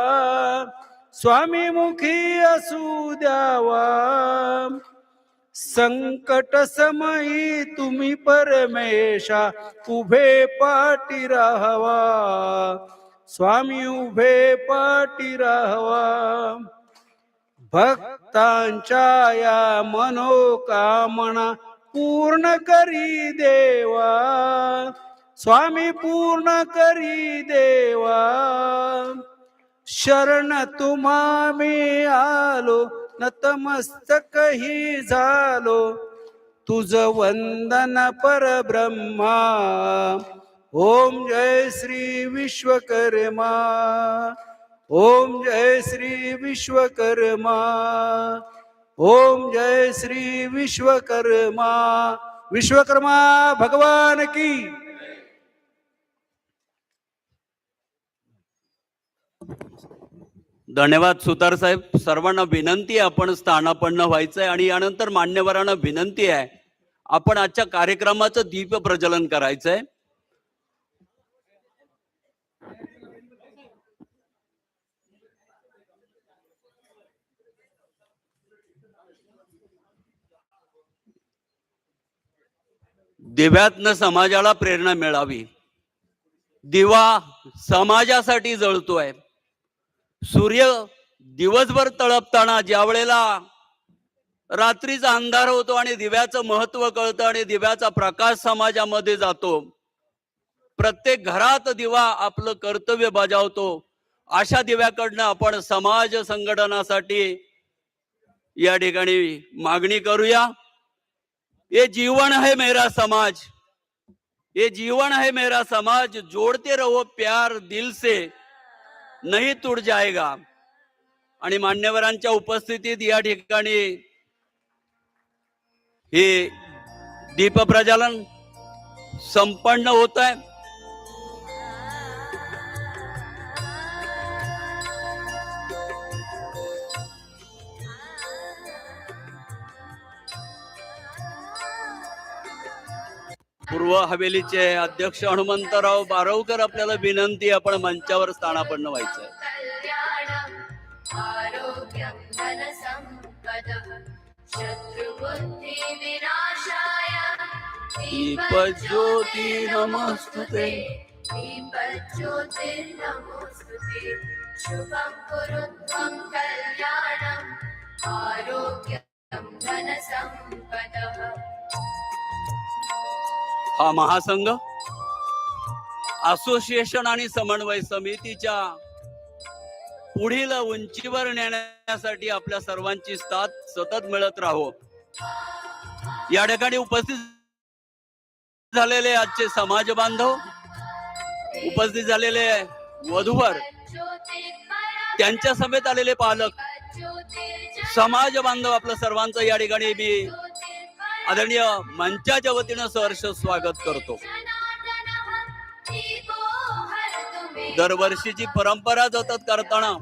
स्वामी मुखी असू द्यावा संकट समयी तुम्ही परमेशा उभे पाठी राहावा स्वामी उभे पाठी राहावा भक्तांच्या या मनोकामना पूर्ण करी देवा स्वामी पूर्ण करी देवा शरण तुम्हा मी आलो नतमस्तक ही झालो तुझ वंदन परब्रह्मा ओम जय श्री विश्वकर्मा ओम जय श्री विश्वकर्मा ओम जय श्री विश्वकर्मा विश्वकर्मा भगवान की धन्यवाद सुतार साहेब. सर्वांना विनंती आहे आपण स्थानापन्न व्हायचंय आणि यानंतर मान्यवरांना विनंती आहे आपण आजच्या कार्यक्रमाचं दीप प्रज्वलन करायचंय. दिव्यातनं समाजाला प्रेरणा मिळावी. दिवा समाजासाठी जळतोय. सूर्य दिवसभर तळपताना ज्या वेळेला रात्रीचा अंधार होतो आणि दिव्याचं महत्व कळतं आणि दिव्याचा प्रकाश समाजामध्ये जातो, प्रत्येक घरात दिवा आपलं कर्तव्य बजावतो. अशा दिव्याकडनं आपण समाज संघटनासाठी या ठिकाणी मागणी करूया. ये जीवन है मेरा समाज, ये जीवन है मेरा समाज, जोड़ते रहो प्यार दिल से नहीं टूट जाएगा. आणि मान्यवरांच्या उपस्थितीत या ठिकाणी हे दीप प्रज्वलन संपन्न होत आहे. पूर्व हवेलीचे अध्यक्ष हनुमंतराव बारवकर आपल्याला विनंती, आपण मंचावर स्थानापन्न व्हायचंय. आरोग्यं धनसम्पदः शत्रुबुद्धिविनाशाय दीपज्योती नमस्तुते. दीपज्योतिर्नमोऽस्तुते. शुभं कुरु त्वं कल्याणम् आरोग्यं धनसम्पदः. हा महासंघ असोसिएशन आणि समन्वय समितीच्या पुढील उंचीवर नेण्यासाठी आपल्या सर्वांची साथ सतत मिळत राहो. या ठिकाणी उपस्थित झालेले आजचे समाज बांधव, उपस्थित झालेले वधूवर, त्यांच्या समेत आलेले पालक, समाज बांधव, आपलं सर्वांचं या ठिकाणी मी आदरणीय मंचाच्या वतीनं सहर्ष स्वागत करतो. दीपो हर तुम्हें दरवर्षीची परंपरा जतन करताना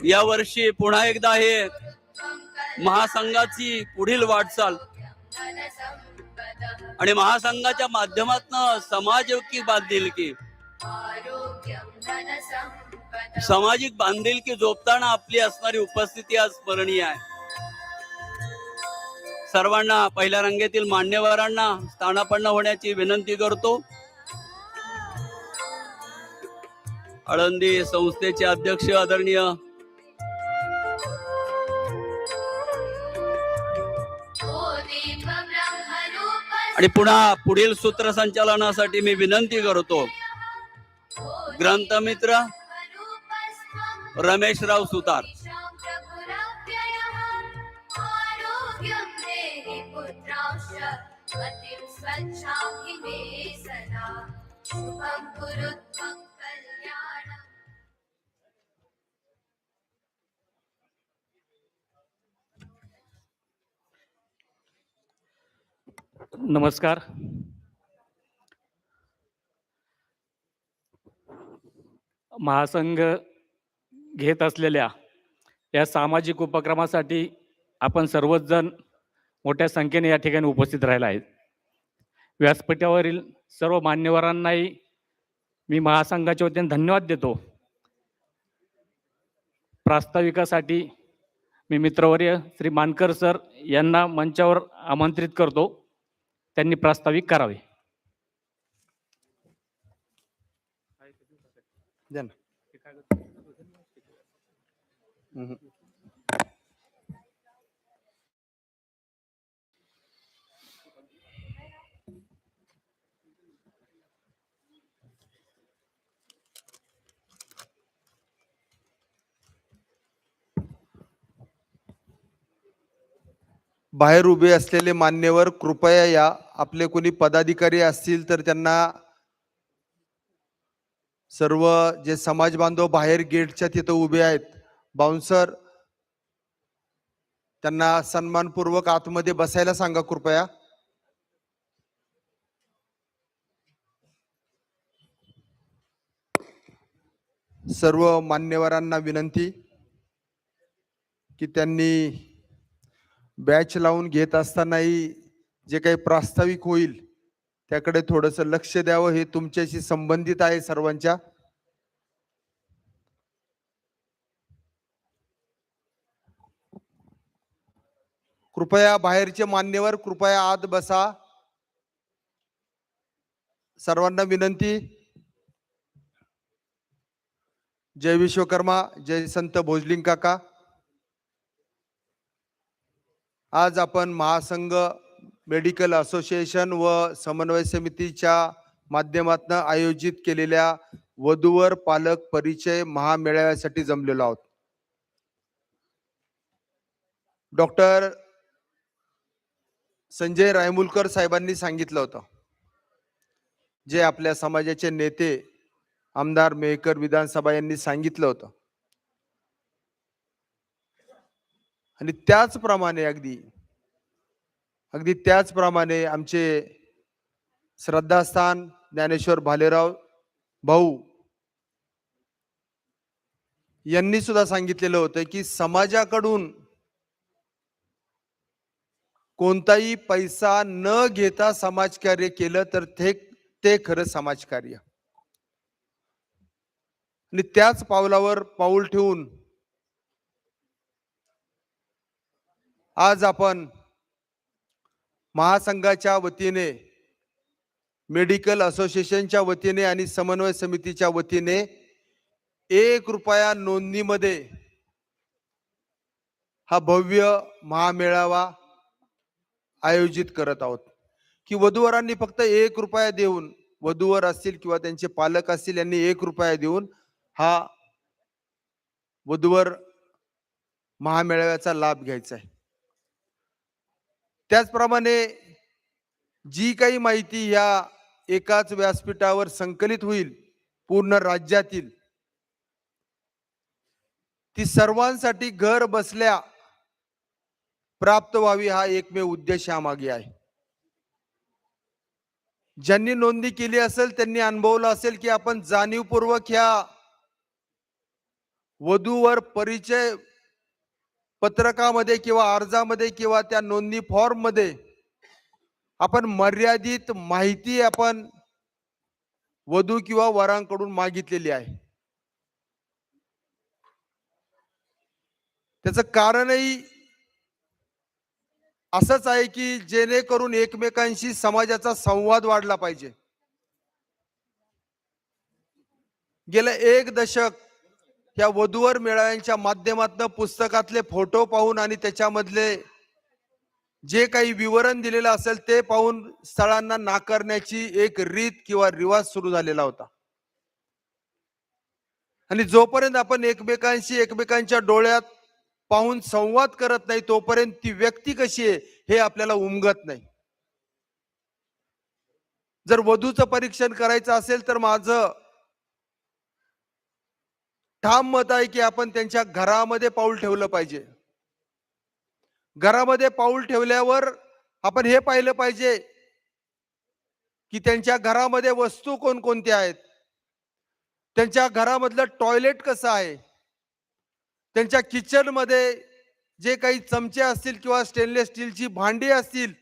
यावर्षी पुन्हा एकदा हे महासंघाची पुढील वाटचाल आणि महासंघाच्या माध्यमातून समाज बांधिलकी सामाजिक बांधिलकी जोपताना आपली असणारी उपस्थिती आज स्मरणीय आहे. सर्वांना पहिल्या रांगेतील मान्यवरांना स्थानापन्न होण्याची विनंती करतो. आळंदी संस्थेचे अध्यक्ष आदरणीय आणि पुन्हा पुढील सूत्रसंचालनासाठी मी विनंती करतो ग्रंथमित्र रमेशराव सुतार. नमस्कार. महासंघ घेत असलेल्या या सामाजिक उपक्रमासाठी आपण सर्वच जण मोठ्या संख्येने या ठिकाणी उपस्थित राहिला आहेत. व्यासपीठावरील सर्व मान्यवरांनाही मी महासंघाच्या वतीने धन्यवाद देतो. प्रास्ताविकासाठी मी मित्रवर्य श्री मानकर सर यांना मंचावर आमंत्रित करतो. त्यांनी प्रास्ताविक करावे. बाहेर उभे असलेले मान्यवर कृपया या. आपले कोणी पदाधिकारी असतील तर त्यांना सर्व जे समाज बांधव बाहेर गेटच्या तिथं उभे आहेत, बाउन्सर त्यांना सन्मानपूर्वक आतमध्ये बसायला सांगा कृपया. सर्व मान्यवरांना विनंती की त्यांनी बॅच लावून घेत असतानाही जे काही प्रास्ताविक होईल त्याकडे थोडंसं लक्ष द्यावं. हे तुमच्याशी संबंधित आहे सर्वांच्या. कृपया बाहेरचे मान्यवर कृपया आत बसा. सर्वांना विनंती. जय विश्वकर्मा, जय संत भोजलिंग काका. आज आपण महासंघ मेडिकल असोसिएशन व समन्वय समितीच्या माध्यमातून आयोजित केलेल्या वधूवर पालक परिचय महामेळाव्यासाठी जमलेलो आहोत. डॉक्टर संजय रायमुलकर साहेबांनी सांगितलं होतं, जे आपल्या समाजाचे नेते आमदार मेहकर विधानसभा यांनी सांगितलं होतं, आणि त्याचप्रमाणे अगदी त्याचप्रमाणे आमचे श्रद्धास्थान ज्ञानेश्वर भालेराव भाऊ यांनी सुद्धा सांगितलेलं होतं की समाजाकडून कोणताही पैसा न घेता समाजकार्य केलं तर ते खरं समाजकार्य. आणि त्याच पावलावर पाऊल ठेवून आज आपण महासंघाच्या वतीने, मेडिकल असोसिएशनच्या वतीने आणि समन्वय समितीच्या वतीने 1 रुपया नोंदणीमध्ये हा भव्य महामेळावा आयोजित करत आहोत. की वधूवरांनी फक्त 1 रुपया देऊन, वधूवर असतील किंवा त्यांचे पालक असतील, यांनी 1 रुपया देऊन हा वधूवर महामेळाव्याचा लाभ घ्यायचा आहे. त्याचप्रमाणे जी काही माहिती या एकाच व्यासपीठावर संकलित होईल पूर्ण राज्यातील, ती सर्वांसाठी घर बसल्या प्राप्त व्हावी, हा एकमेव उद्देश यामागे आहे. ज्यांनी नोंदणी केली असेल त्यांनी अनुभवलं असेल की आपण जाणीवपूर्वक ह्या वधूवर परिचय पत्रकामध्ये किंवा अर्जामध्ये किंवा त्या नोंदणी फॉर्म मध्ये आपण मर्यादित माहिती आपण वधू किंवा वरांकडून मागितलेली आहे. त्याचं कारणही असंच आहे की जेणेकरून एकमेकांशी समाजाचा संवाद वाढला पाहिजे. गेलं 1 दशक या वधूवर मेळाव्यांच्या माध्यमातून पुस्तकातले फोटो पाहून आणि त्याच्यामधले जे काही विवरण दिलेलं असेल ते पाहून स्थळांना नाकारण्याची एक रीत किंवा रिवाज सुरू झालेला होता. आणि जोपर्यंत आपण एकमेकांशी एकमेकांच्या डोळ्यात पाहून संवाद करत नाही तोपर्यंत ती व्यक्ती कशी आहे हे आपल्याला उमगत नाही. जर वधूचं परीक्षण करायचं असेल तर माझं ठाम मत आहे की आपण त्यांच्या घरामध्ये पाऊल ठेवलं पाहिजे. घरामध्ये पाऊल ठेवल्यावर आपण हे पाहिलं पाहिजे की त्यांच्या घरामध्ये वस्तू कोणकोणत्या आहेत, त्यांच्या घरामधलं टॉयलेट कसं आहे, त्यांच्या किचन मध्ये जे काही चमचे असतील किंवा स्टेनलेस स्टीलची भांडी असतील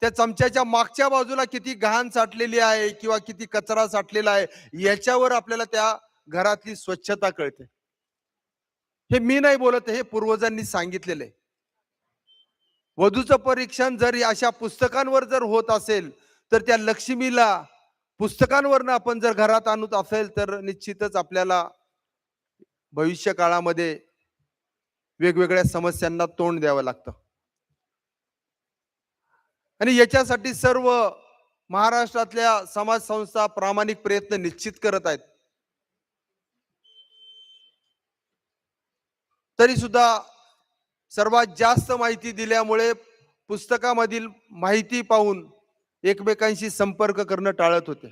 त्या चमच्याच्या मागच्या बाजूला किती घाण साठलेली आहे किंवा किती कचरा साठलेला आहे याच्यावर आपल्याला त्या घरातली स्वच्छता कळते. हे मी नाही बोलत, हे पूर्वजांनी सांगितलेले. वधूचं परीक्षण जर अशा पुस्तकांवर जर होत असेल तर त्या लक्ष्मीला पुस्तकांवरनं आपण जर घरात आणत असेल तर निश्चितच आपल्याला भविष्य काळामध्ये वेगवेगळ्या समस्यांना तोंड द्यावं लागतं. आणि याच्यासाठी सर्व महाराष्ट्रातल्या समाज संस्था प्रामाणिक प्रयत्न निश्चित करत आहेत. तरी सुद्धा सर्वात जास्त माहिती दिल्यामुळे पुस्तकामधील माहिती पाहून एकमेकांशी संपर्क करणं टाळत होते.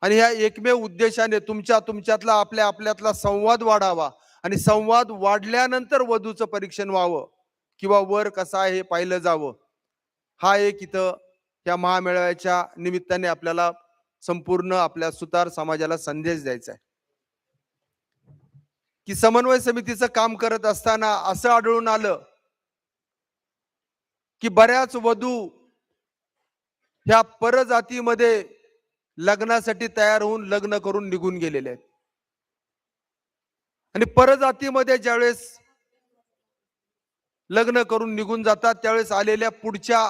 आणि ह्या एकमेव उद्देशाने तुमच्यातला आपल्यातला संवाद वाढावा आणि संवाद वाढल्यानंतर वधूचं परीक्षण व्हावं किंवा वर कसा आहे हे पाहिलं जावं, हा एक इथं या महामेळाव्याच्या निमित्ताने आपल्याला संपूर्ण आपल्या सुतार समाजाला संदेश द्यायचा आहे की समन्वय समितीचं काम करत असताना असं आढळून आलं की बऱ्याच वधू ह्या परजातीमध्ये लग्नासाठी तयार होऊन लग्न करून निघून गेलेले आहेत. आणि परजातीमध्ये ज्यावेळेस लग्न करून निघून जातात त्यावेळेस आलेल्या पुढच्या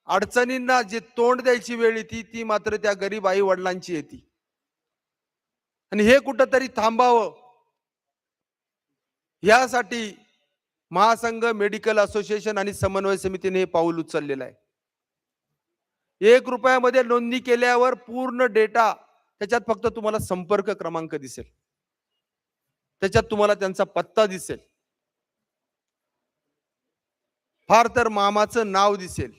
अडचणींना जे तोंड द्यायची वेळ येते ती मात्र त्या गरीब आई वडिलांची येते. आणि हे कुठंतरी थांबावं यासाठी महासंघ, मेडिकल असोसिएशन आणि समन्वय समितीने हे पाऊल उचललेलं आहे. 1 रुपयामध्ये नोंदणी केल्यावर पूर्ण डेटा त्याच्यात फक्त तुम्हाला संपर्क क्रमांक दिसेल, त्याच्यात तुम्हाला त्यांचा पत्ता दिसेल, फार तर मामाचं नाव दिसेल.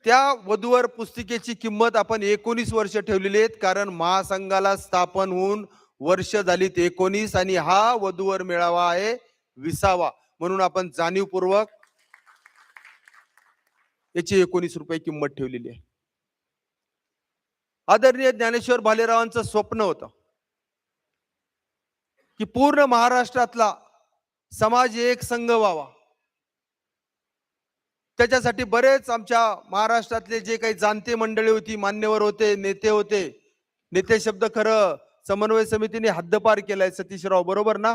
त्या वधूवर पुस्तिकेची किंमत आपण 19 वर्ष ठेवलेली आहेत, कारण महासंघाला स्थापन होऊन वर्ष झालीत 19 आणि हा वधूवर मेळावा आहे 20वा. म्हणून आपण जाणीवपूर्वक याची 19 रुपये किंमत ठेवलेली आहे. आदरणीय ज्ञानेश्वर भालेरावांचं स्वप्न होतं की पूर्ण महाराष्ट्रातला समाज एक संघ व्हावा. त्याच्यासाठी बरेच आमच्या महाराष्ट्रातले जे काही जाणते मंडळी होती, मान्यवर होते, नेते होते, नेते शब्द खरं समन्वय समितीने हद्दपार केलाय. सतीशराव बरोबर ना?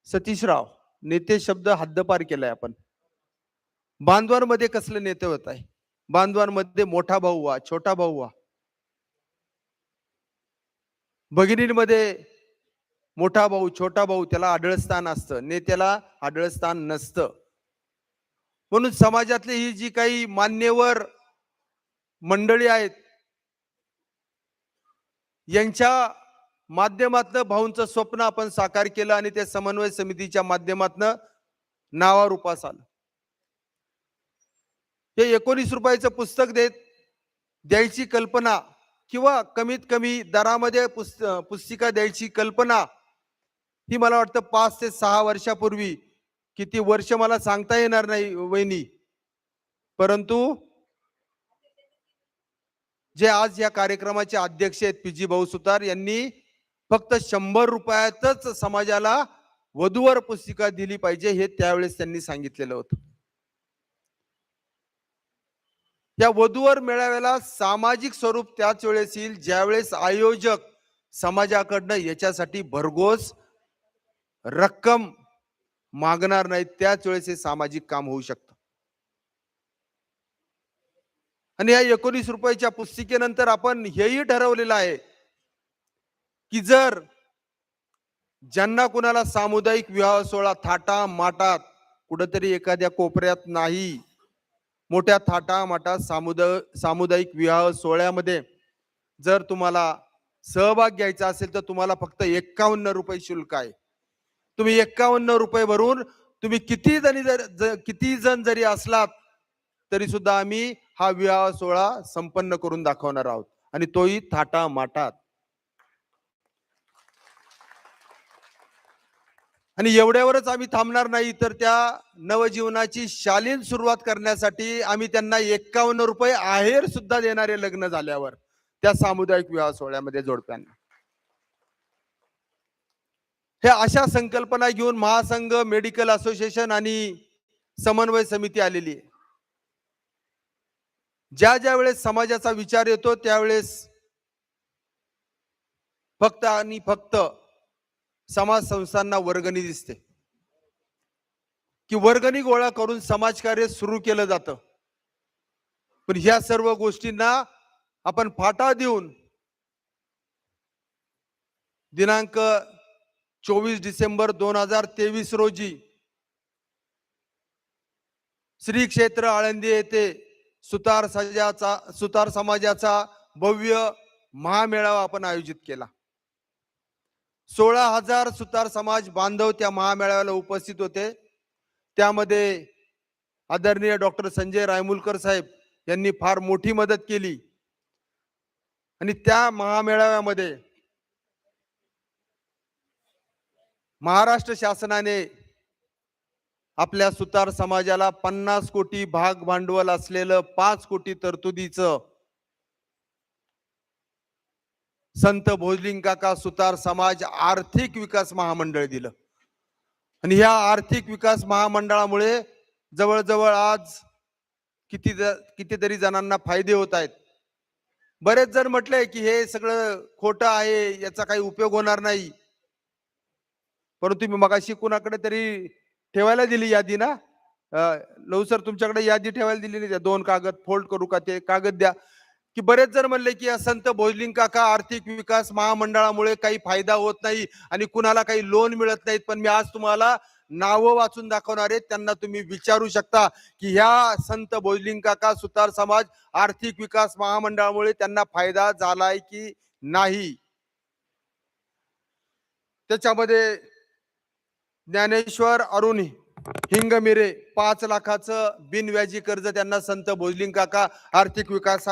सतीशराव, नेते शब्द हद्दपार केलाय आपण. बांधवांमध्ये कसले नेते होत आहे? बांधवांमध्ये मोठा भाऊ व्हा, छोटा भाऊ व्हा. भगिनींमध्ये मोठा भाऊ, छोटा भाऊ, त्याला आढळस्थान असतं, नेत्याला आढळस्थान नसतं. म्हणून समाजातली ही जी काही मान्यवर मंडळी आहेत यांच्या माध्यमातनं भाऊंचं स्वप्न आपण साकार केलं आणि ते समन्वय समितीच्या माध्यमातनं नावारूपास आलं. हे 19 रुपयाचं पुस्तक द्यायची कल्पना किंवा कमीत कमी दरामध्ये पुस्तिका द्यायची कल्पना ही मला वाटतं 5 ते 6 वर्षापूर्वी, किती वर्ष मला सांगता येणार नाही वहिनी, परंतु जे आज या कार्यक्रमाचे अध्यक्ष आहेत पी जी भाऊ सुतार यांनी फक्त 100 रुपयातच समाजाला वधूवर पुस्तिका दिली पाहिजे हे त्यावेळेस त्यांनी सांगितलेलं होतं. या वधूवर मेळाव्याला सामाजिक स्वरूप त्याच वेळेस येईल ज्यावेळेस आयोजक समाजाकडनं याच्यासाठी भरघोस रक्कम मागणार नाहीत, त्याच वेळेस हे सामाजिक काम होऊ शकतं. आणि या 19 रुपयाच्या पुस्तिकेनंतर आपण हेही ठरवलेलं आहे की जर ज्यांना कुणाला सामुदायिक विवाह सोहळा थाटा माटात कुठेतरी एखाद्या कोपऱ्यात नाही, मोठ्या थाटा माटात सामुदायिक विवाह सोहळ्यामध्ये जर तुम्हाला सहभाग घ्यायचा असेल तर तुम्हाला फक्त 51 रुपये शुल्क आहे. तुम्ही 51 रुपये भरून तुम्ही किती जण जरी असलात तरी सुद्धा आम्ही हा विवाह सोहळा संपन्न करून दाखवणार आहोत, आणि तोही थाटा माटात. आणि एवढ्यावरच आम्ही थांबणार नाही, तर त्या नवजीवनाची शालीन सुरुवात करण्यासाठी आम्ही त्यांना 51 रुपये आहेर सुद्धा देणारे लग्न झाल्यावर त्या सामुदायिक विवाह सोहळ्यामध्ये जोडप्यांना. हे अशा संकल्पना घेऊन महासंघ, मेडिकल असोसिएशन आणि समन्वय समिती आलेली आहे. ज्या वेळेस समाजाचा विचार येतो त्यावेळेस फक्त आणि फक्त समाज संस्थांना वर्गणी दिसते की वर्गणी गोळा करून समाजकार्य सुरू केलं जातं. पण ह्या सर्व गोष्टींना आपण फाटा देऊन दिनांक 24 डिसेंबर 2023 रोजी श्री क्षेत्र आळंदी येथे सुतार समाजाचा भव्य महामेळावा आपण आयोजित केला. 16,000 सुतार समाज बांधव त्या महामेळाव्याला उपस्थित होते. त्यामध्ये आदरणीय डॉक्टर संजय रायमुलकर साहेब यांनी फार मोठी मदत केली. आणि त्या महामेळाव्यामध्ये महाराष्ट्र शासनाने आपल्या सुतार समाजाला 50 कोटी भाग भांडवल असलेलं 5 कोटी तरतुदीचं संत भोजलिंग काका सुतार समाज आर्थिक विकास महामंडळ दिलं. आणि ह्या आर्थिक विकास महामंडळामुळे जवळजवळ आज कितीतरी जणांना फायदे होत आहेत. बरेच जण म्हटले की हे सगळं खोटं आहे, याचा काही उपयोग होणार नाही. परंतु मी मगाशी कुणाकडे तरी ठेवायला दिली यादी ना, लवकर तुमच्याकडे यादी ठेवायला दिली नाही, 2 कागद फोल्ड करू का, ते कागद द्या. की बरेच जण म्हणले की संत भोजलिंग काका आर्थिक विकास महामंडळामुळे काही फायदा होत नाही आणि कुणाला काही लोन मिळत नाहीत. पण मी आज तुम्हाला नावं वाचून दाखवणार आहे, त्यांना तुम्ही विचारू शकता की ह्या संत भोजलिंग काका सुतार समाज आर्थिक विकास महामंडळामुळे त्यांना फायदा झालाय की नाही. त्याच्यामध्ये ज्ञानेश्वर अरुण हिंगमिरे 5 लाखाचं बिनव्याजी कर्ज त्यांना संत भोजलिंग काका आर्थिक विकास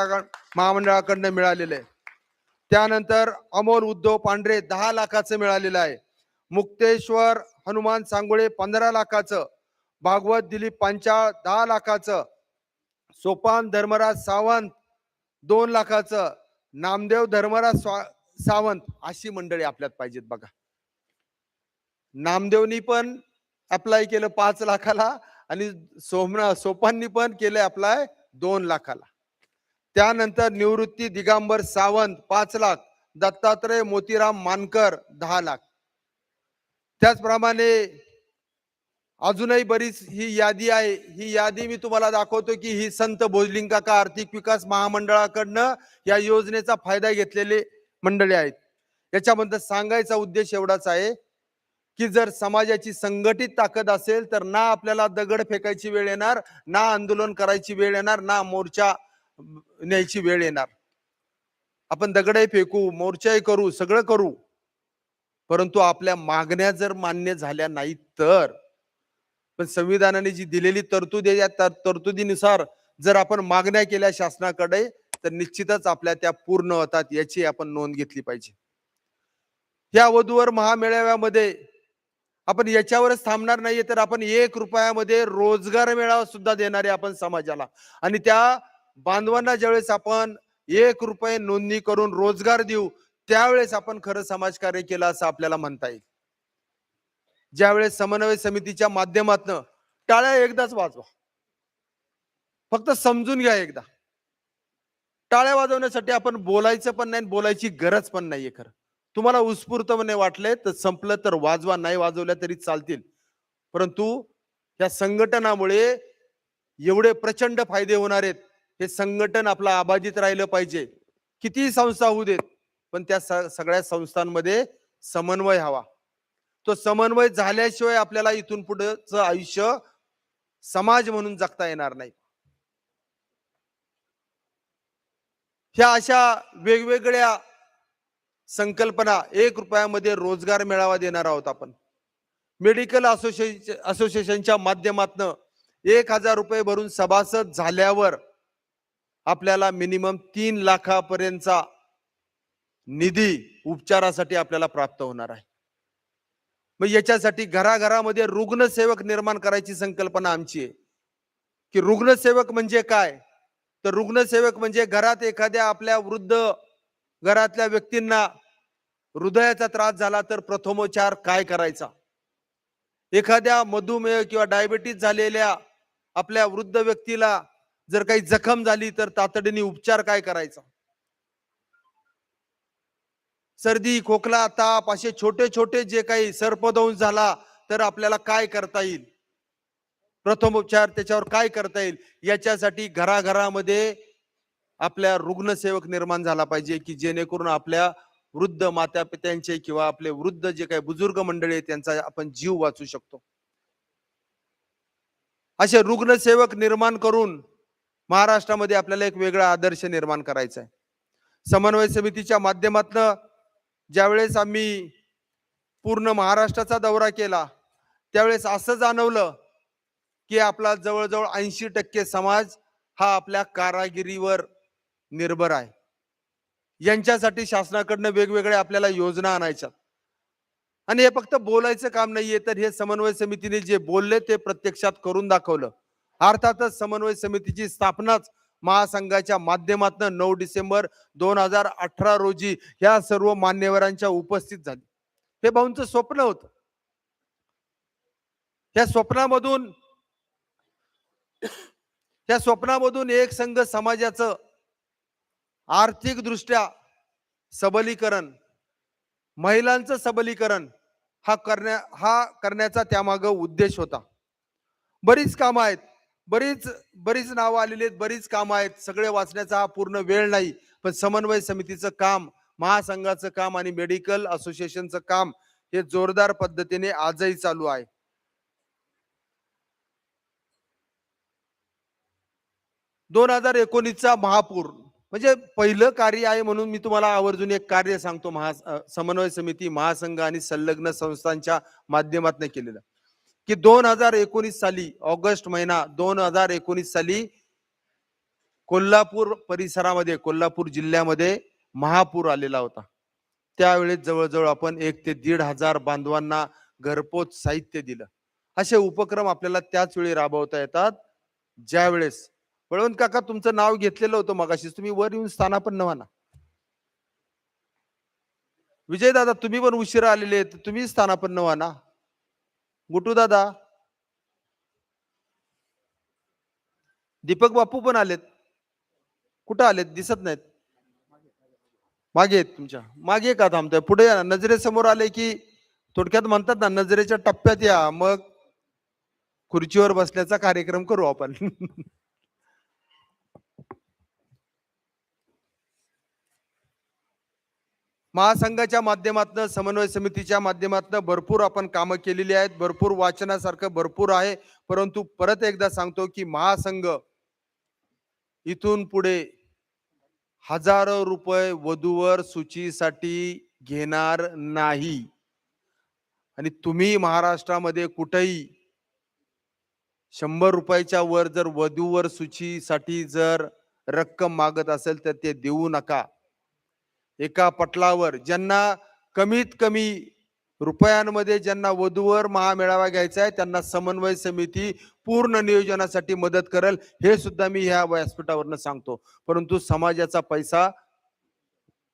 महामंडळाकडनं मिळालेलं आहे. त्यानंतर अमोल उद्धव पांढरे 10 लाखाचं मिळालेलं आहे. मुक्तेश्वर हनुमान सांगोळे 15 लाखाचं, भागवत दिलीप पांचाळ 10 लाखाचं, सोपान धर्मराज सावंत 2 लाखाचं, नामदेव धर्मराज सावंत, अशी मंडळी आपल्यात पाहिजेत बघा. नामदेवनी पण अप्लाय केलं 5 लाखाला आणि सोपाननी पण केलं अप्लाय 2 लाखाला. त्यानंतर निवृत्ती दिगंबर सावंत 5 लाख, दत्तात्रय मोतीराम मानकर 10 लाख. त्याचप्रमाणे अजूनही बरीच ही यादी आहे. ही यादी मी तुम्हाला दाखवतो की ही संत भोजलिंग काका आर्थिक विकास महामंडळाकडनं या योजनेचा फायदा घेतलेले मंडळी आहेत. याच्याबद्दल सांगायचा उद्देश एवढाच आहे की जर समाजाची संघटित ताकद असेल तर ना आपल्याला दगड फेकायची वेळ येणार, ना आंदोलन करायची वेळ येणार, ना मोर्चा न्यायची वेळ येणार. आपण दगडही फेकू, मोर्चाही करू, सगळं करू, परंतु आपल्या मागण्या जर मान्य झाल्या नाहीत तर, पण संविधानाने जी दिलेली तरतूद आहे त्या तरतुदीनुसार जर आपण मागण्या केल्या शासनाकडे तर निश्चितच आपल्या त्या पूर्ण होतात, याची आपण नोंद घेतली पाहिजे. या वधूवर महामेळाव्यामध्ये आपण याच्यावरच थांबणार नाहीये, तर आपण 1 रुपयामध्ये रोजगार मेळावा सुद्धा देणारे आपण समाजाला. आणि त्या बांधवांना ज्यावेळेस आपण 1 रुपये नोंदणी करून रोजगार देऊ, त्यावेळेस आपण खरं समाजकार्य केलं असं आपल्याला म्हणता येईल. ज्यावेळेस समन्वय समितीच्या माध्यमातून टाळ्या एकदाच वाजवा, फक्त समजून घ्या एकदा. टाळ्या वाजवण्यासाठी आपण बोलायचं पण नाही, बोलायची गरज पण नाहीये. खरं तुम्हाला उत्स्फूर्तपणे वाटले तर संपलं तर वाजवा, नाही वाजवल्या तरी चालतील. परंतु या संघटनामुळे एवढे प्रचंड फायदे होणार आहेत. हे संघटन आपलं अबाधित राहिलं पाहिजे. किती संस्था होऊ देत, पण त्या सगळ्या संस्थांमध्ये समन्वय हवा. तो समन्वय झाल्याशिवाय आपल्याला इथून पुढचं आयुष्य समाज म्हणून जगता येणार नाही. ह्या अशा वेगवेगळ्या संकल्पना 1 रुपयामध्ये रोजगार मेळावा देणार आहोत आपण. मेडिकल असोसिएशनच्या माध्यमातून 1000 रुपये भरून सभासद झाल्यावर आपल्याला मिनिमम 3 लाखापर्यंतचा निधी उपचारासाठी आपल्याला प्राप्त होणार आहे. मग याच्यासाठी घराघरामध्ये रुग्णसेवक निर्माण करायची संकल्पना आमची आहे. की रुग्णसेवक म्हणजे काय? तर रुग्णसेवक म्हणजे घरात एखाद्या आपल्या वृद्ध घरातल्या व्यक्तींना हृदयाचा त्रास झाला तर प्रथमोपचार काय करायचा, एखाद्या मधुमेह किंवा डायबिटीज झालेल्या आपल्या वृद्ध व्यक्तीला जर काही जखम झाली तर तातडीने उपचार काय करायचा, सर्दी खोकला ताप असे छोटे छोटे जे काही सर्पदंश झाला तर आपल्याला काय करता येईल, प्रथमोपचार त्याच्यावर काय करता येईल, याच्यासाठी घराघरामध्ये आपल्या रुग्णसेवक निर्माण झाला पाहिजे. की जेणेकरून आपल्या वृद्ध माता पित्यांचे किंवा आपले वृद्ध जे काही बुजुर्ग मंडळी आहेत त्यांचा आपण जीव वाचू शकतो. असे रुग्णसेवक निर्माण करून महाराष्ट्रामध्ये आपल्याला एक वेगळा आदर्श निर्माण करायचा आहे. समन्वय समितीच्या माध्यमातून ज्यावेळेस आम्ही पूर्ण महाराष्ट्राचा दौरा केला त्यावेळेस असं जाणवलं की आपला जवळजवळ 80% समाज हा आपल्या कारागिरीवर निर्भर आहे. यांच्यासाठी शासनाकडनं वेगवेगळ्या आपल्याला योजना आणायच्या. आणि हे फक्त बोलायचं काम नाहीये, तर हे समन्वय समितीने जे बोलले ते प्रत्यक्षात करून दाखवलं. अर्थातच समन्वय समितीची स्थापनाच महासंघाच्या माध्यमातून 9 डिसेंबर 2018 रोजी ह्या सर्व मान्यवरांच्या उपस्थित झाली. हे भाऊंचं स्वप्न होतं. त्या स्वप्नामधून एक संघ समाजाचं आर्थिक दृष्ट्या सबलीकरण, महिलांचं सबलीकरण हा करण्याचा त्यामागे उद्देश होता. बरीच कामं आहेत, बरीच नावं आलेली आहेत, बरीच कामं आहेत. सगळे वाचण्याचा हा पूर्ण वेळ नाही. पण समन्वय समितीचं काम, महासंघाचं काम आणि मेडिकल असोसिएशनचं काम हे जोरदार पद्धतीने आजही चालू आहे. दोन 2019चा महापूर म्हणजे पहिलं कार्य आहे म्हणून मी तुम्हाला आवर्जून एक कार्य सांगतो. समन्वय समिती, महासंघ आणि संलग्न संस्थांच्या माध्यमातून केलेलं की 2019 साली ऑगस्ट महिना 2019 साली कोल्हापूर परिसरामध्ये, कोल्हापूर जिल्ह्यामध्ये महापूर आलेला होता. त्यावेळेस जवळजवळ आपण 1 ते 1,500 बांधवांना घरपोच साहित्य दिलं. असे उपक्रम आपल्याला त्याच वेळी राबवता येतात ज्यावेळेस बळवंत काका तुमचं नाव घेतलेलं होतं मगाशी, तुम्ही वर येऊन स्थानापन्न व्हा ना. विजय दादा तुम्ही पण उशिरा आलेले आहेत, तुम्ही स्थानापन्न व्हा ना. गुटू दादा, दीपक बापू पण आलेत. कुठं आलेत? दिसत नाहीत. मागे आहेत, तुमच्या मागे का थांबताय? पुढे या ना. नजरेसमोर आले की थोडक्यात म्हणतात ना, नजरेच्या टप्प्यात या, मग खुर्चीवर बसण्याचा कार्यक्रम करू आपण. महासंघाच्या माध्यमातून, समन्वय समितीच्या माध्यमातून भरपूर आपण कामं केलेली आहेत. भरपूर वाचनासारखं भरपूर आहे. परंतु परत एकदा सांगतो की महासंघ इथून पुढे हजारो रुपये वधूवर सूचीसाठी घेणार नाही. आणि तुम्ही महाराष्ट्रामध्ये कुठेही 100 रुपयाच्या वर जर वधूवर सूचीसाठी जर रक्कम मागत असेल तर ते देऊ नका. एका पटलावर ज्यांना कमीत कमी रुपयांमध्ये ज्यांना वधूवर महामेळावा घ्यायचा आहे त्यांना समन्वय समिती पूर्ण नियोजनासाठी मदत करेल, हे सुद्धा मी ह्या व्यासपीठावरनं सांगतो. परंतु समाजाचा पैसा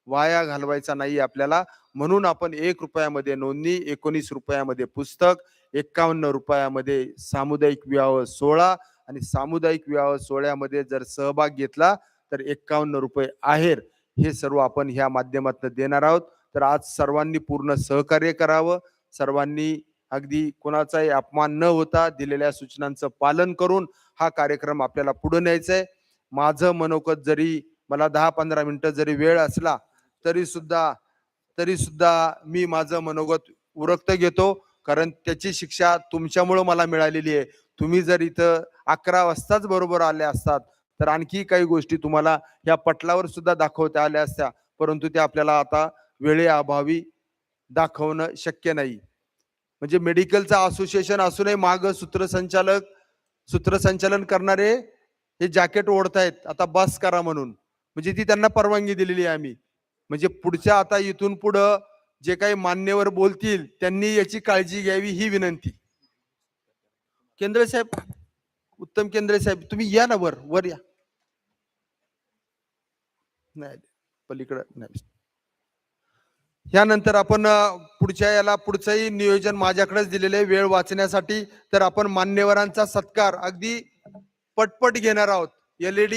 वाया घालवायचा नाही आपल्याला, म्हणून आपण 1 रुपयामध्ये नोंदणी, 19 रुपयामध्ये पुस्तक, 51 रुपयामध्ये सामुदायिक विवाह सोहळा आणि सामुदायिक विवाह सोहळ्यामध्ये जर सहभाग घेतला तर 51 रुपये आहेर, हे सर्व आपण ह्या माध्यमातून देणार आहोत. तर आज सर्वांनी पूर्ण सहकार्य करावं, सर्वांनी अगदी कोणाचाही अपमान न होता दिलेल्या सूचनांचं पालन करून हा कार्यक्रम आपल्याला पुढे न्यायचा आहे. माझं मनोगत जरी मला 10-15 मिनिटं जरी वेळ असला तरी सुद्धा मी माझं मनोगत उरकत घेतो, कारण त्याची शिक्षा तुमच्यामुळं मला मिळालेली आहे. तुम्ही जर इथं 11 वाजताच बरोबर आले असतात तर आणखी काही गोष्टी तुम्हाला या पटलावर सुद्धा दाखवता आल्या असत्या, परंतु ते आपल्याला आता वेळेअभावी दाखवणं शक्य नाही. म्हणजे मेडिकलचं असोसिएशन असूनही माग सूत्रसंचालन करणारे हे जॅकेट ओढतायत आता बस करा म्हणून, म्हणजे ती त्यांना परवानगी दिलेली आहे आम्ही. म्हणजे पुढच्या आता इथून पुढं जे काही मान्यवर बोलतील त्यांनी याची काळजी घ्यावी ही विनंती. केंद्रे साहेब, उत्तम केंद्रे साहेब, तुम्ही या ना वर या. नाही पलीकडे नाही. यानंतर आपण पुढचंही नियोजन माझ्याकडेच दिलेले वेळ वाचण्यासाठी. तर आपण मान्यवरांचा सत्कार अगदी पटपट घेणार आहोत. LED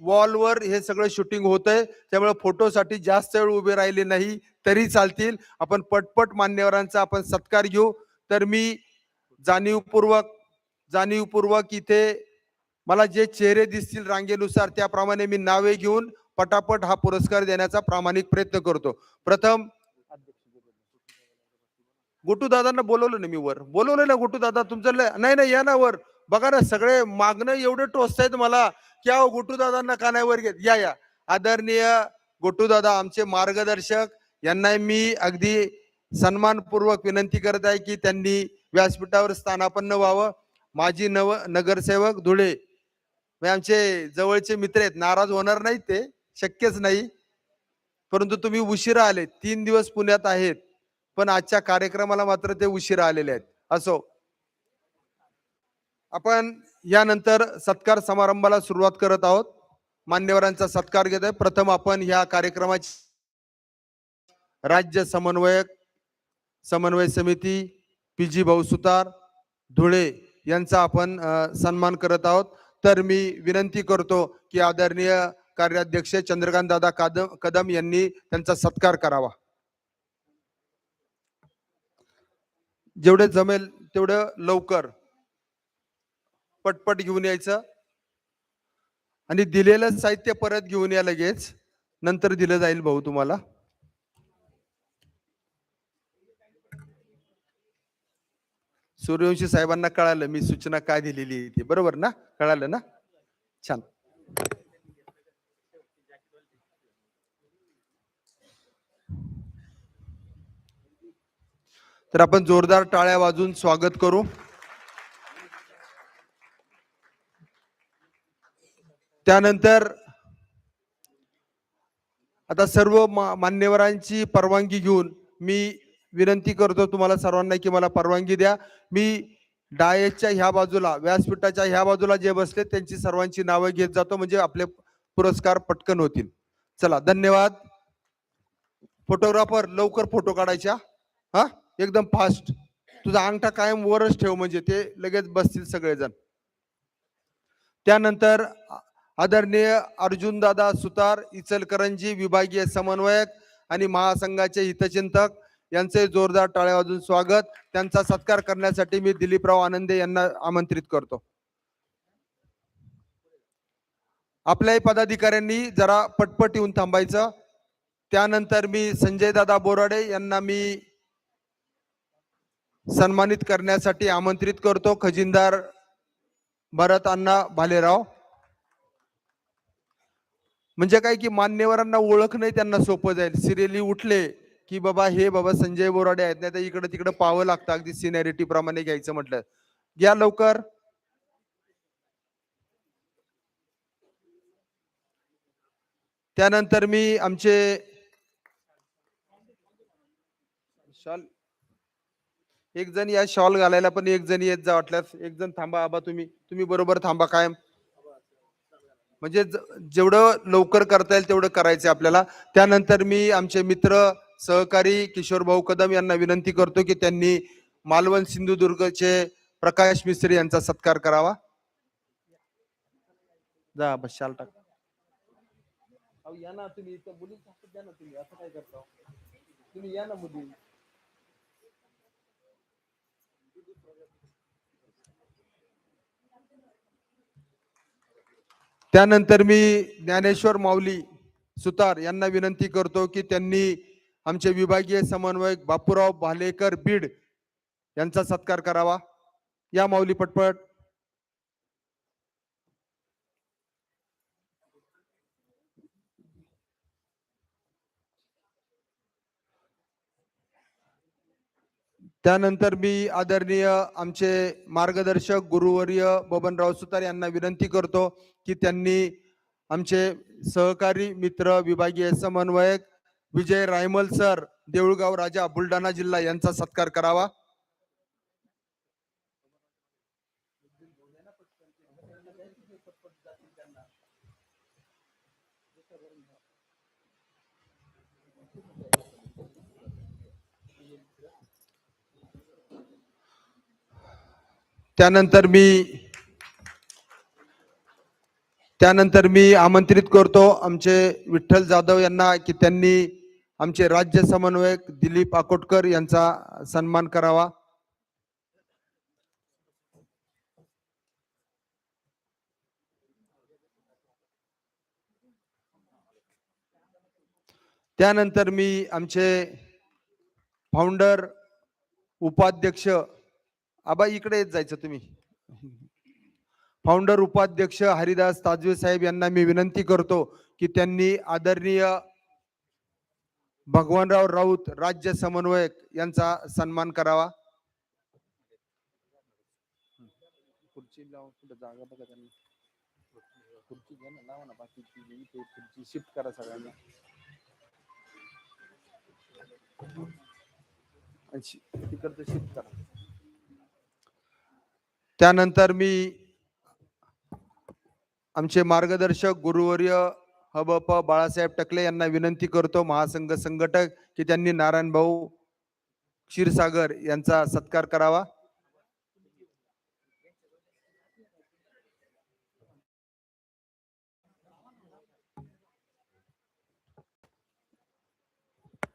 वॉलवर हे सगळं शूटिंग होतंय, त्यामुळे फोटोसाठी जास्त वेळ उभे राहिले नाही तरी चालतील. आपण पटपट मान्यवरांचा आपण सत्कार घेऊ. तर मी जाणीवपूर्वक इथे मला जे चेहरे दिसतील रांगेनुसार त्याप्रमाणे मी नावे घेऊन पटापट हा पुरस्कार देण्याचा प्रामाणिक प्रयत्न करतो. प्रथम गोटू दादांना बोलवलं ना, मी वर बोलवलं ना. गोटू दादा तुमचं नाही या ना वर. बघा ना सगळे मागणं एवढे टोचतायत मला की अहो गोटू दादांना का नाही वर घेत. या आदरणीय गोटू दादा आमचे मार्गदर्शक, यांना मी अगदी सन्मानपूर्वक विनंती करत आहे की त्यांनी व्यासपीठावर स्थानापन्न व्हावं. माजी नगरसेवक धुळे, आमचे जवळचे मित्र आहेत, नाराज होणार नाहीत ते, शक्यच नाही. परंतु तुम्ही उशिरा आले, 3 दिवस पुण्यात आहेत, पण आजच्या कार्यक्रमाला मात्र ते उशिरा आलेले आहेत. असो, आपण यानंतर सत्कार समारंभाला सुरुवात करत आहोत. मान्यवरांचा सत्कार घेत आहे. प्रथम आपण ह्या कार्यक्रमाची राज्य समन्वय समिती PG भाऊ सुतार धुळे यांचा आपण सन्मान करत आहोत. तर मी विनंती करतो की आदरणीय कार्याध्यक्ष चंद्रकांत दादा कदम यांनी त्यांचा सत्कार करावा. जेवढे जमेल तेवढं लवकर पटपट घेऊन यायचं आणि दिलेलं साहित्य परत घेऊन या लगेच, नंतर दिलं जाईल भाऊ तुम्हाला. सूर्यवंशी साहेबांना कळालं मी सूचना काय दिलेली आहे ती, बरोबर ना? कळालं ना? छान. तर आपण जोरदार टाळ्या वाजून स्वागत करू. त्यानंतर आता सर्व मान्यवरांची परवानगी घेऊन मी विनंती करतो तुम्हाला सर्वांना की मला परवानगी द्या. मी डायसच्या ह्या बाजूला, व्यासपीठाच्या ह्या बाजूला जे बसले त्यांची सर्वांची नावं घेत जातो, म्हणजे आपले पुरस्कार पटकन होतील. चला, धन्यवाद. फोटोग्राफर लवकर फोटो काढायच्या, हा एकदम फास्ट. तुझा अंगठा कायम वरच ठेव, म्हणजे ते लगेच बसतील सगळेजण. त्यानंतर आदरणीय अर्जुनदादा सुतार, इचलकरंजी विभागीय समन्वयक आणि महासंघाचे हितचिंतक यांचे जोरदार टाळ्या वाजून स्वागत. त्यांचा सत्कार करण्यासाठी मी दिलीपराव आनंदे यांना आमंत्रित करतो. आपल्याही पदाधिकाऱ्यांनी जरा पटपट येऊन थांबायचं. त्यानंतर मी संजय दादा बोराडे यांना मी सन्मानित करण्यासाठी आमंत्रित करतो. खजिनदार भरत अण्णा भालेराव. म्हणजे काय की मान्यवरांना ओळख नाही त्यांना सोपं जाईल. सिरियली उठले की बाबा हे बाबा संजय बोराडे आहेत, नाही तर इकडे तिकडे पाहावं लागतं, अगदी सिनियरिटी प्रमाणे घ्यायचं म्हटलं. घ्या लवकर. त्यानंतर मी आमचे एक जण या शॉल घालायला, पण एक जण येत जा वाटल्यास. एक जण थांबा आबा, तुम्ही तुम्ही बरोबर थांबा कायम. म्हणजे जेवढं लवकर करता येईल तेवढं करायचं आपल्याला. त्यानंतर मी आमचे मित्र सहकारी किशोर भाऊ कदम यांना विनंती करतो की त्यांनी मालवण सिंधुदुर्गचे प्रकाश मिस्त्री यांचा सत्कार करावा. जा बस शाल टाक. अहो या ना तुम्ही, इथं मुलींच्या हातात द्या ना तुम्ही, असं काय करता? तुम्ही या ना मुली. त्यानंतर मी ज्ञानेश्वर माऊली सुतार यांना विनंती करतो की त्यांनी आमचे विभागीय समन्वयक बापूराव भालेकर बीड यांचा सत्कार करावा. या माऊली पटपट. त्यानंतर मी आदरणीय आमचे मार्गदर्शक गुरुवर्य बबनराव सुतार यांना विनंती करतो की त्यांनी आमचे सहकारी मित्र विभागीय समन्वयक विजय रायमल सर देऊळगाव राजा बुलढाणा जिल्हा यांचा सत्कार करावा. त्यानंतर मी आमंत्रित करतो आमचे विठ्ठल जाधव यांना की त्यांनी आमचे राज्य समन्वयक दिलीप आकोटकर यांचा सन्मान करावा. त्यानंतर मी आमचे फाउंडर उपाध्यक्ष आबा इकडे येत जायचं तुम्ही. फाउंडर उपाध्यक्ष हरिदास ताजवे साहेब यांना मी विनंती करतो की त्यांनी आदरणीय भगवानराव राऊत राज्य समन्वयक यांचा सन्मान करावा. खुर्ची लावून कुठे जागा बघा त्यांनी. खुर्ची घ्या ना, लावा ना, बाकीची खुर्ची शिफ्ट करा सगळ्यांना. तिकडचं शिफ्ट करा. त्यानंतर मी आमचे मार्गदर्शक गुरुवर्य हबप बाळासाहेब टकले यांना विनंती करतो महासंघ संघटक की त्यांनी नारायण भाऊ क्षीरसागर यांचा सत्कार करावा.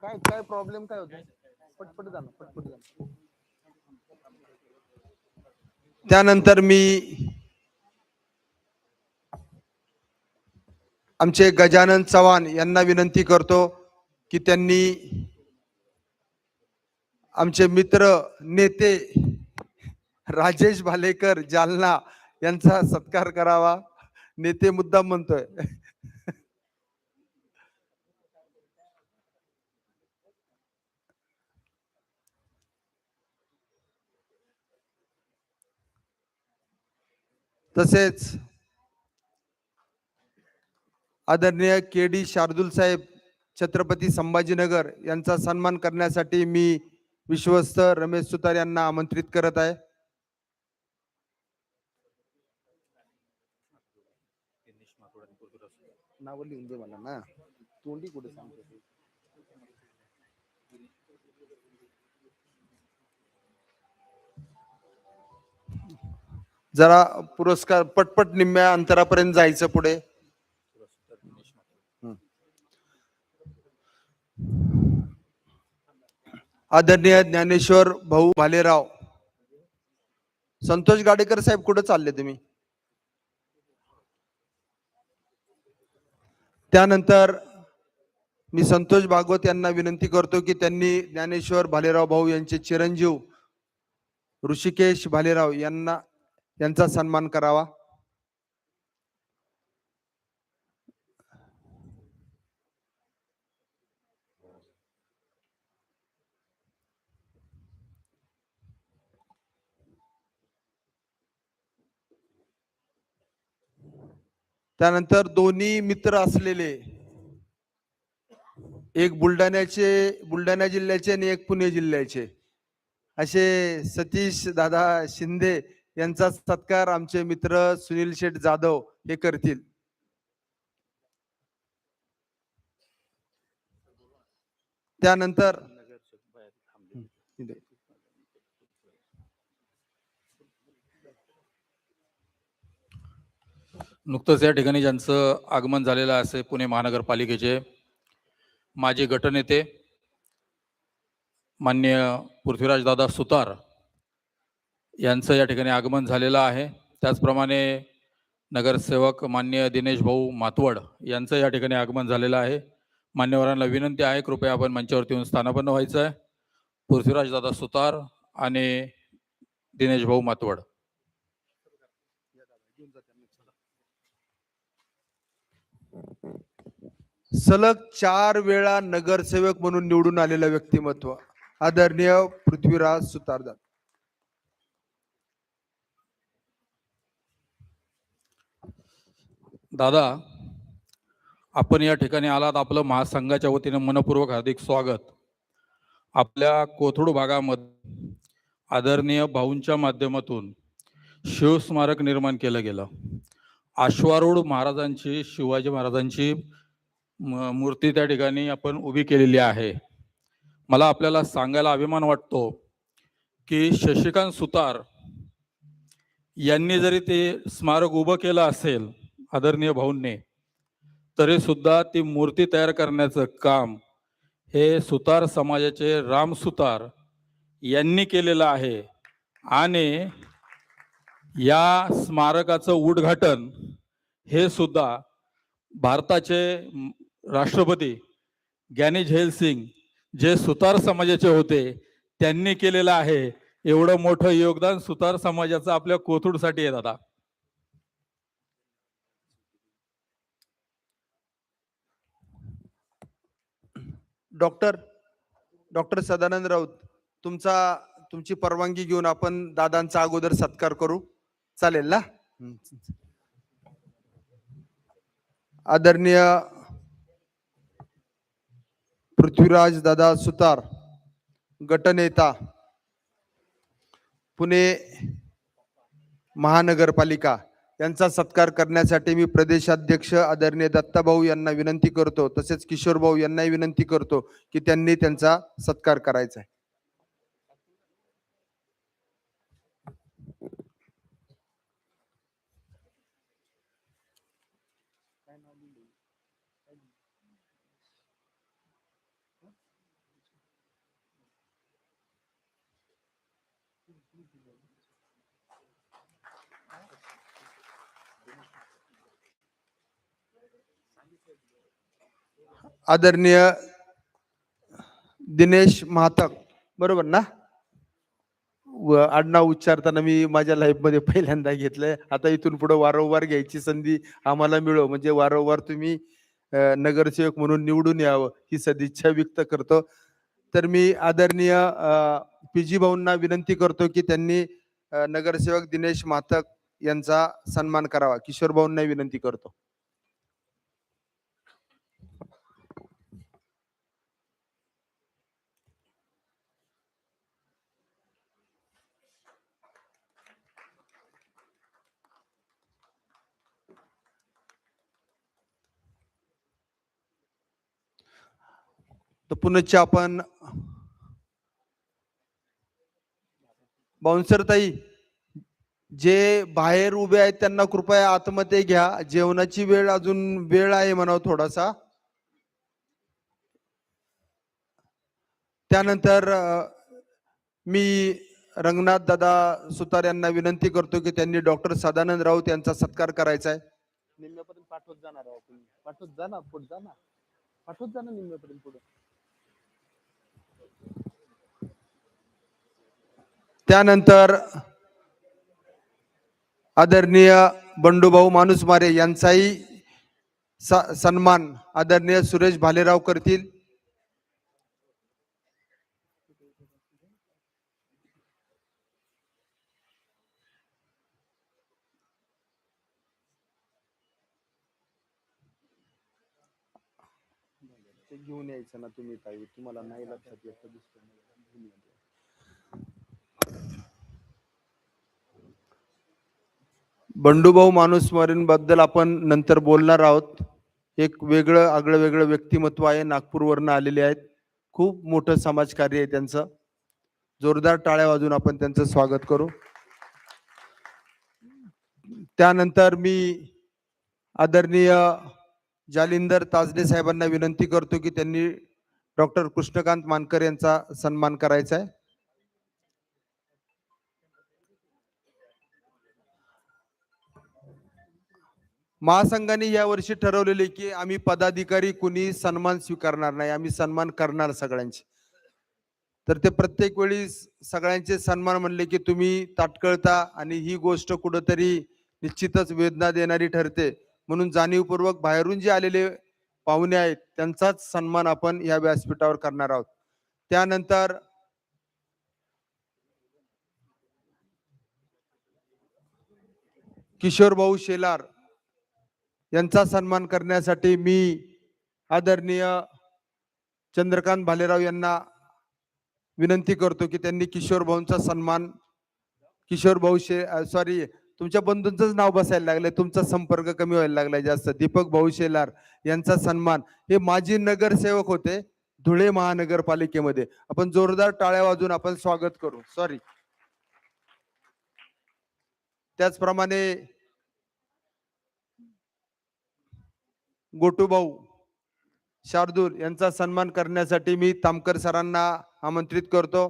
काय काय प्रॉब्लेम काय होतो? पटपट जा ना, पटपट जा. त्यानंतर मी आमचे गजानन चव्हाण यांना विनंती करतो की त्यांनी आमचे मित्र नेते राजेश भालेकर जालना यांचा सत्कार करावा. नेते मुद्दाम म्हणतोय. तसेच आदरणीय के डी शार्दूल साहेब छत्रपती संभाजीनगर यांचा सन्मान करण्यासाठी मी विश्वस्त रमेश सुतार यांना आमंत्रित करत आहे. नाव लिहून दे मला ना, तोंडी कुठे सांगतो. जरा पुरस्कार पटपट निम्म्या अंतरापर्यंत जायचं पुढे. आदरणीय ज्ञानेश्वर भाऊ भालेराव. संतोष गाडेकर साहेब कुठे चालले तुम्ही? त्यानंतर मी संतोष भागवत यांना विनंती करतो की त्यांनी ज्ञानेश्वर भालेराव भाऊ यांचे चिरंजीव ऋषिकेश भालेराव यांचा सन्मान करावा. त्यानंतर दोन्ही मित्र असलेले एक बुलढाणा जिल्ह्याचे आणि एक पुणे जिल्ह्याचे असे सतीश दादा शिंदे यांचा सत्कार आमचे मित्र सुनील शेठ जाधव हे करतील. त्यानंतर नुकतंच या ठिकाणी ज्यांचं आगमन झालेलं आहे असे पुणे महानगरपालिकेचे माजी गटनेते माननीय पृथ्वीराजदादा सुतार यांचं या ठिकाणी आगमन झालेलं आहे. त्याचप्रमाणे नगरसेवक माननीय दिनेश भाऊ मातवड यांचं या ठिकाणी आगमन झालेलं आहे. मान्यवरांना विनंती आहे कृपया आपण मंचावरती येऊन स्थानापन्न व्हायचं आहे. पृथ्वीराजदादा सुतार आणि दिनेश भाऊ मातवड. सलग 4 वेळा नगरसेवक म्हणून निवडून आलेलं व्यक्तिमत्व आदरणीय पृथ्वीराज सुतारदादा. दादा, आपण या ठिकाणी आलात, आपलं महासंघाच्या वतीने मनपूर्वक हार्दिक स्वागत. आपल्या कोथरूड भागामध्ये आदरणीय भाऊंच्या माध्यमातून शिवस्मारक निर्माण केलं गेलं. अश्वारूढ महाराजांची, शिवाजी महाराजांची मूर्ती त्या ठिकाणी आपण उभी केलेली आहे. मला आपल्याला सांगायला अभिमान वाटतो की शशिकांत सुतार यांनी जरी ते स्मारक उभं केलं असेल आदरणीय भाऊंनी, तरी सुद्धा ती मूर्ती तयार करण्याचं काम हे सुतार समाजाचे राम सुतार यांनी केलेलं आहे. आणि या स्मारकाचं उद्घाटन हे सुद्धा भारताचे राष्ट्रपती ज्ञानी झैल सिंग जे सुतार समाजाचे होते त्यांनी केलेलं आहे. एवढं मोठं योगदान सुतार समाजाचं आपल्या कोथरूडसाठी आहे दादा. डॉक्टर सदानंद राऊत, तुमची परवानगी घेऊन आपण दादांचा अगोदर सत्कार करू, चालेल ना? आदरणीय पृथ्वीराज दादा सुतार गटनेता, पुणे महानगरपालिका यांचा सत्कार करण्यासाठी मी प्रदेशाध्यक्ष आदरणीय दत्ताभाऊ यांना विनंती करतो, तसेच किशोर भाऊ यांनाही विनंती करतो की त्यांनी त्यांचा सत्कार करायचा आहे. आदरणीय दिनेश महातक, बरोबर ना? आडनाव उच्चारताना मी माझ्या लाईफ मध्ये पहिल्यांदा घेतलंय. आता इथून पुढे वारंवार घ्यायची संधी आम्हाला मिळो, म्हणजे वारंवार तुम्ही नगरसेवक म्हणून निवडून यावं ही सदिच्छा व्यक्त करतो. तर मी आदरणीय पीजी भाऊंना विनंती करतो की त्यांनी नगरसेवक दिनेश महातक यांचा सन्मान करावा. किशोर भाऊंना विनंती करतो. तर पुनश्च आपण बाउन्सर ताई जे बाहेर उभे आहेत त्यांना कृपया आतमध्ये घ्या. जेवणाची वेळ अजून वेळ आहे म्हणावं थोडासा. त्यानंतर मी रंगनाथ दादा सुतार यांना विनंती करतो की त्यांनी डॉक्टर सदानंद राऊत यांचा सत्कार करायचा आहे. निम्म्यापर्यंत पाठवत जाणार आहोत, पाठवत जा ना, पुढे जा ना, पाठवत जा ना निम्म्यापर्यंत पुढे. त्यानंतर आदरणीय बंडूभाऊ मानुसमारे यांचाही सन्मान आदरणीय सुरेश भालेराव करतील. घेऊन यायचं ना तुम्ही ताई, तुम्हाला नाही लक्षात येत. बंडूभाऊ मानुसमरींबद्दल आपण नंतर बोलणार आहोत. एक वेगळं आगळं वेगळं व्यक्तिमत्व आहे, नागपूरवरनं आलेले आहेत. खूप मोठं समाजकार्य आहे त्यांचं. जोरदार टाळ्या वाजून आपण त्यांचं स्वागत करू. त्यानंतर मी आदरणीय जालिंदर ताजडे साहेबांना विनंती करतो की त्यांनी डॉक्टर कृष्णकांत मानकर यांचा सन्मान करायचा आहे. महासंघाने यावर्षी ठरवलेले की आम्ही पदाधिकारी कुणी सन्मान स्वीकारणार नाही, आम्ही सन्मान करणार सगळ्यांचे. तर ते प्रत्येक वेळी सगळ्यांचे सन्मान म्हणले की तुम्ही ताटकळता आणि ही गोष्ट कुठंतरी निश्चितच वेदना देणारी ठरते. म्हणून जाणीवपूर्वक बाहेरून जे आलेले पाहुणे आहेत त्यांचाच सन्मान आपण या व्यासपीठावर करणार आहोत. त्यानंतर किशोर भाऊ शेलार यांचा सन्मान करण्यासाठी मी आदरणीय चंद्रकांत भालेराव यांना विनंती करतो की त्यांनी किशोर भाऊंचा सन्मान, किशोर भाऊ सॉरी तुमच्या बंधूंचंच नाव बसायला लागलंय, तुमचा संपर्क कमी व्हायला लागलाय जास्त. दीपक भाऊ शेलार यांचा सन्मान, हे माजी नगरसेवक होते धुळे महानगरपालिकेमध्ये. आपण जोरदार टाळ्या वाजून आपण स्वागत करू. सॉरी. त्याचप्रमाणे गोटूभाऊ शार्दूल यांचा सन्मान करण्यासाठी मी तामकर सरांना आमंत्रित करतो,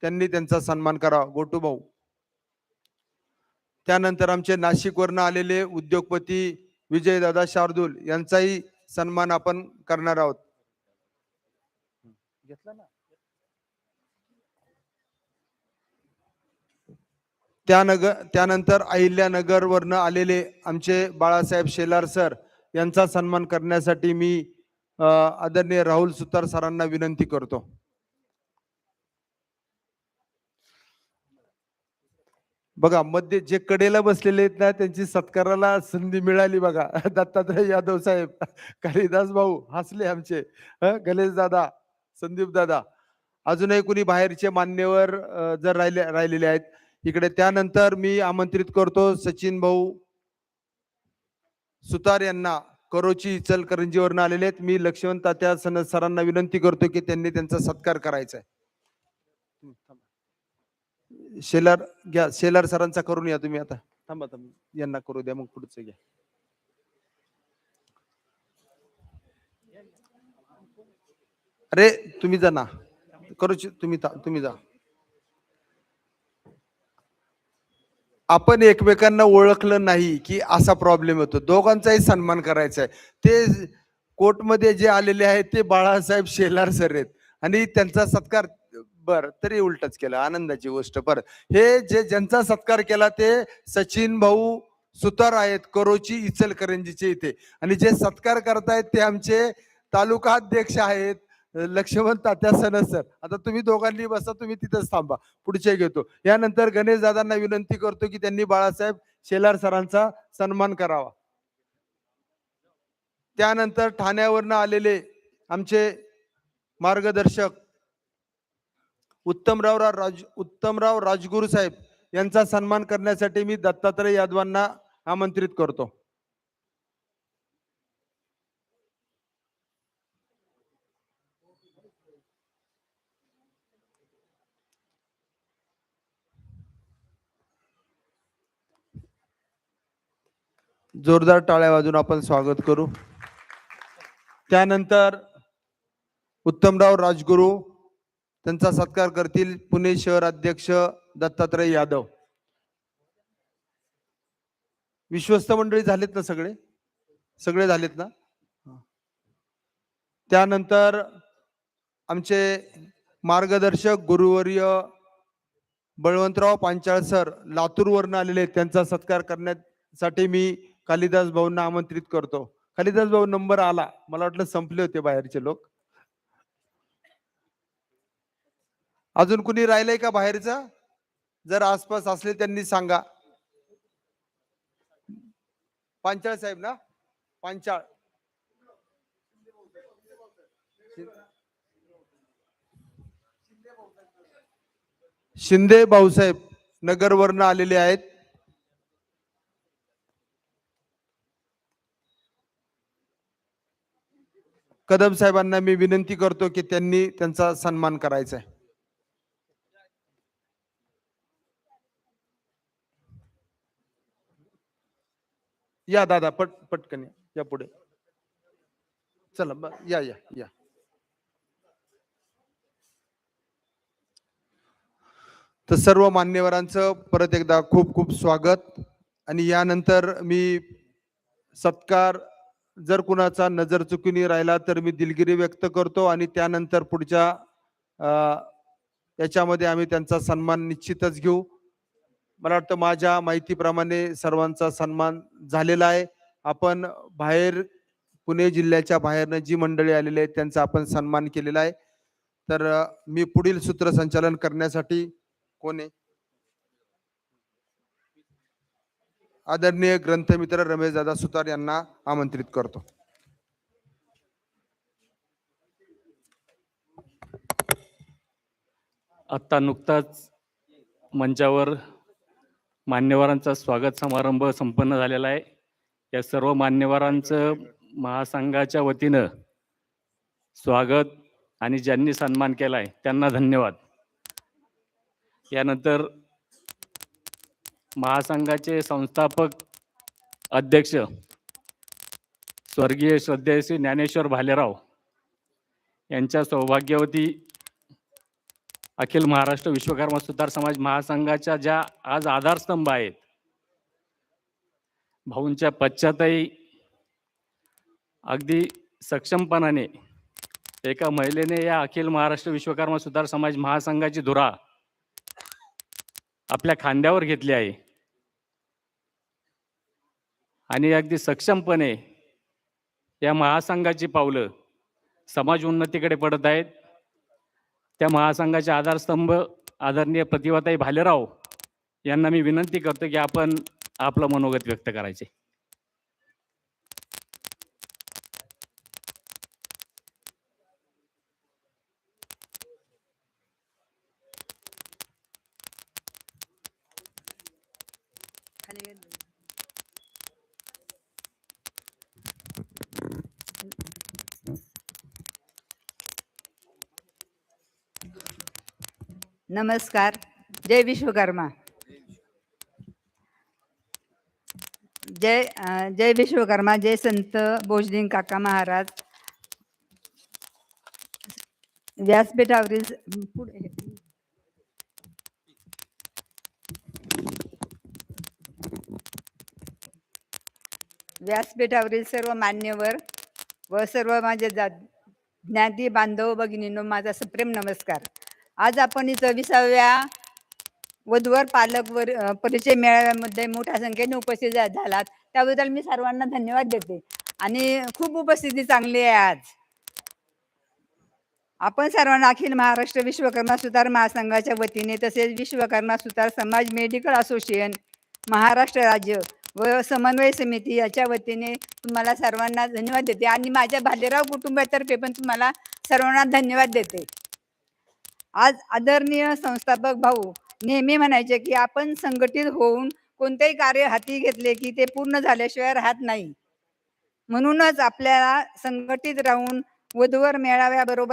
त्यांनी त्यांचा सन्मान करावा. गोटूभाऊ. त्यानंतर आमचे नाशिकवरनं आलेले उद्योगपती विजयदादा शार्दूल यांचाही सन्मान आपण करणार आहोत. त्यानंतर अहिल्यानगर वरनं आलेले आमचे बाळासाहेब शेलार सर यांचा सन्मान करण्यासाठी मी आदरणीय राहुल सुतार सरांना विनंती करतो. बघा मध्ये जे कडेला बसलेले आहेत ना त्यांची सत्काराला संधी मिळाली बघा. दत्तात्रय यादव साहेब, कालिदास भाऊ हसले आमचे, गणेश दादा, संदीप दादा, अजूनही कुणी बाहेरचे मान्यवर जर राहिलेले आहेत इकडे. त्यानंतर मी आमंत्रित करतो सचिन भाऊ सुतार यांना, करोची इचलकरंजीवरनं आलेले आहेत. मी लक्ष्मण तात्या सरांना विनंती करतो की त्यांनी त्यांचा सत्कार करायचा आहे. शेलार घ्या, शेलार सरांचा करून या तुम्ही. आता थांबा यांना करू द्या, मग पुढचं घ्या. अरे तुम्ही जा ना, करूची तुम्ही जा. आपण एकमेकांना ओळखलं नाही की असा प्रॉब्लेम होतो. दोघांचाही सन्मान करायचा आहे. ते कोर्टमध्ये जे आलेले आहेत ते बाळासाहेब शेलार सर आहेत आणि त्यांचा सत्कार, बर तरी उलटच केलं, आनंदाची गोष्ट. परत हे ज्यांचा सत्कार केला ते सचिन भाऊ सुतार आहेत, करोची इचलकरंजीचे इथे. आणि जे सत्कार करतायत ते आमचे तालुका अध्यक्ष आहेत लक्ष्मण तात्या सर. आता तुम्ही दोघांनी बसा, तुम्ही तिथंच थांबा, पुढचे घेतो. यानंतर गणेश दादांना विनंती करतो की त्यांनी बाळासाहेब शेलार सरांचा सन्मान करावा. त्यानंतर ठाण्यावरनं आलेले आमचे मार्गदर्शक उत्तमराव राजगुरू साहेब यांचा सन्मान करण्यासाठी मी दत्तात्रय यादवांना आमंत्रित करतो. जोरदार टाळ्या वाजून आपण स्वागत करू. त्यानंतर उत्तमराव राजगुरू त्यांचा सत्कार करतील पुणे शहर अध्यक्ष दत्तात्रय यादव. विश्वस्त मंडळी झालेत ना, सगळे झालेत ना. त्यानंतर आमचे मार्गदर्शक गुरुवर्य बळवंतराव पांचाळ सर लातूरवरनं आलेले आहेत, त्यांचा सत्कार करण्यासाठी मी कालिदास भाऊंना आमंत्रित करतो. कालिदास भाऊ नंबर आला, मला वाटलं संपले होते बाहेरचे लोक. अजून कुणी राहिलंय का बाहेरचा? जर आसपास असले त्यांनी सांगा. पांचाळ साहेब ना, पांचाळ शिंदे भाऊसाहेब नगरवरनं आलेले आहेत. कदम साहेबांना मी विनंती करतो की त्यांनी त्यांचा सन्मान करायचा आहे. या दादा, पटकन या पुढे. चला या या या. तर सर्व मान्यवरांचं परत एकदा खूप खूप स्वागत. आणि यानंतर मी सत्कार जर कुणाचा नजर चुकीने राहिला तर मी दिलगिरी व्यक्त करतो आणि त्यानंतर पुढच्या याच्यामध्ये आम्ही त्यांचा सन्मान निश्चितच घेऊ. मला वाटतं माझ्या माहितीप्रमाणे सर्वांचा सन्मान झालेला आहे. आपण बाहेर पुणे जिल्ह्याच्या बाहेरनं जी मंडळी आलेली आहेत त्यांचा आपण सन्मान केलेला आहे. तर मी पुढील सूत्रसंचालन करण्यासाठी कोण आहे? आदरणीय ग्रंथमित्र रमेशदादा सुतार यांना आमंत्रित करतो. आत्ता नुकताच मंचावर मान्यवरांचा स्वागत समारंभ संपन्न झालेला आहे. या सर्व मान्यवरांचं महासंघाच्या वतीनं स्वागत आणि ज्यांनी सन्मान केला आहे त्यांना धन्यवाद. यानंतर महासंघाचे संस्थापक अध्यक्ष स्वर्गीय श्रद्धेय श्री ज्ञानेश्वर भालेराव यांच्या सौभाग्यवती अखिल महाराष्ट्र विश्वकर्मा सुतार समाज महासंघाच्या ज्या आज आधारस्तंभ आहेत, भाऊंच्या पश्चातही अगदी सक्षमपणाने एका महिलेने या अखिल महाराष्ट्र विश्वकर्मा सुतार समाज महासंघाची धुरा आपल्या खांद्यावर घेतली आहे आणि अगदी सक्षमपणे या महासंघाची पावलं समाज उन्नतीकडे पडत आहेत. त्या महासंघाचे आधारस्तंभ आदरणीय प्रतिभाताई भालेराव यांना मी विनंती करतो की आपण आपलं मनोगत व्यक्त करायचे. नमस्कार. जय विश्वकर्मा. जय विश्वकर्मा. जय संत भोजलिंग काका महाराज. व्यासपीठावरील व्यासपीठावरील सर्व मान्यवर व सर्व माझे ज्ञाती बांधव भगिनींनो, माझा सप्रेम नमस्कार. आज आपण इथं 20व्या वधूवर पालक परिचय मेळाव्यामध्ये मोठ्या संख्येने उपस्थित झालात त्याबद्दल मी सर्वांना धन्यवाद देते. आणि खूप उपस्थिती चांगली आहे आज. आपण सर्वांना अखिल महाराष्ट्र विश्वकर्मा सुतार महासंघाच्या वतीने तसेच विश्वकर्मा सुतार समाज मेडिकल असोसिएशन महाराष्ट्र राज्य व समन्वय समिती याच्या वतीने तुम्हाला सर्वांना धन्यवाद देते आणि माझ्या भालेराव कुटुंबातर्फे पण तुम्हाला सर्वांना धन्यवाद देते. आज आदरणीय संस्थापक भाऊ नेहमी म्हणायचे की आपण संघटित होऊन कोणतेही कार्य हाती घेतले की ते पूर्ण झाल्याशिवाय राहत नाही. म्हणूनच आपल्याला संघटित राहून वधूवर मेळाव्याबरोबर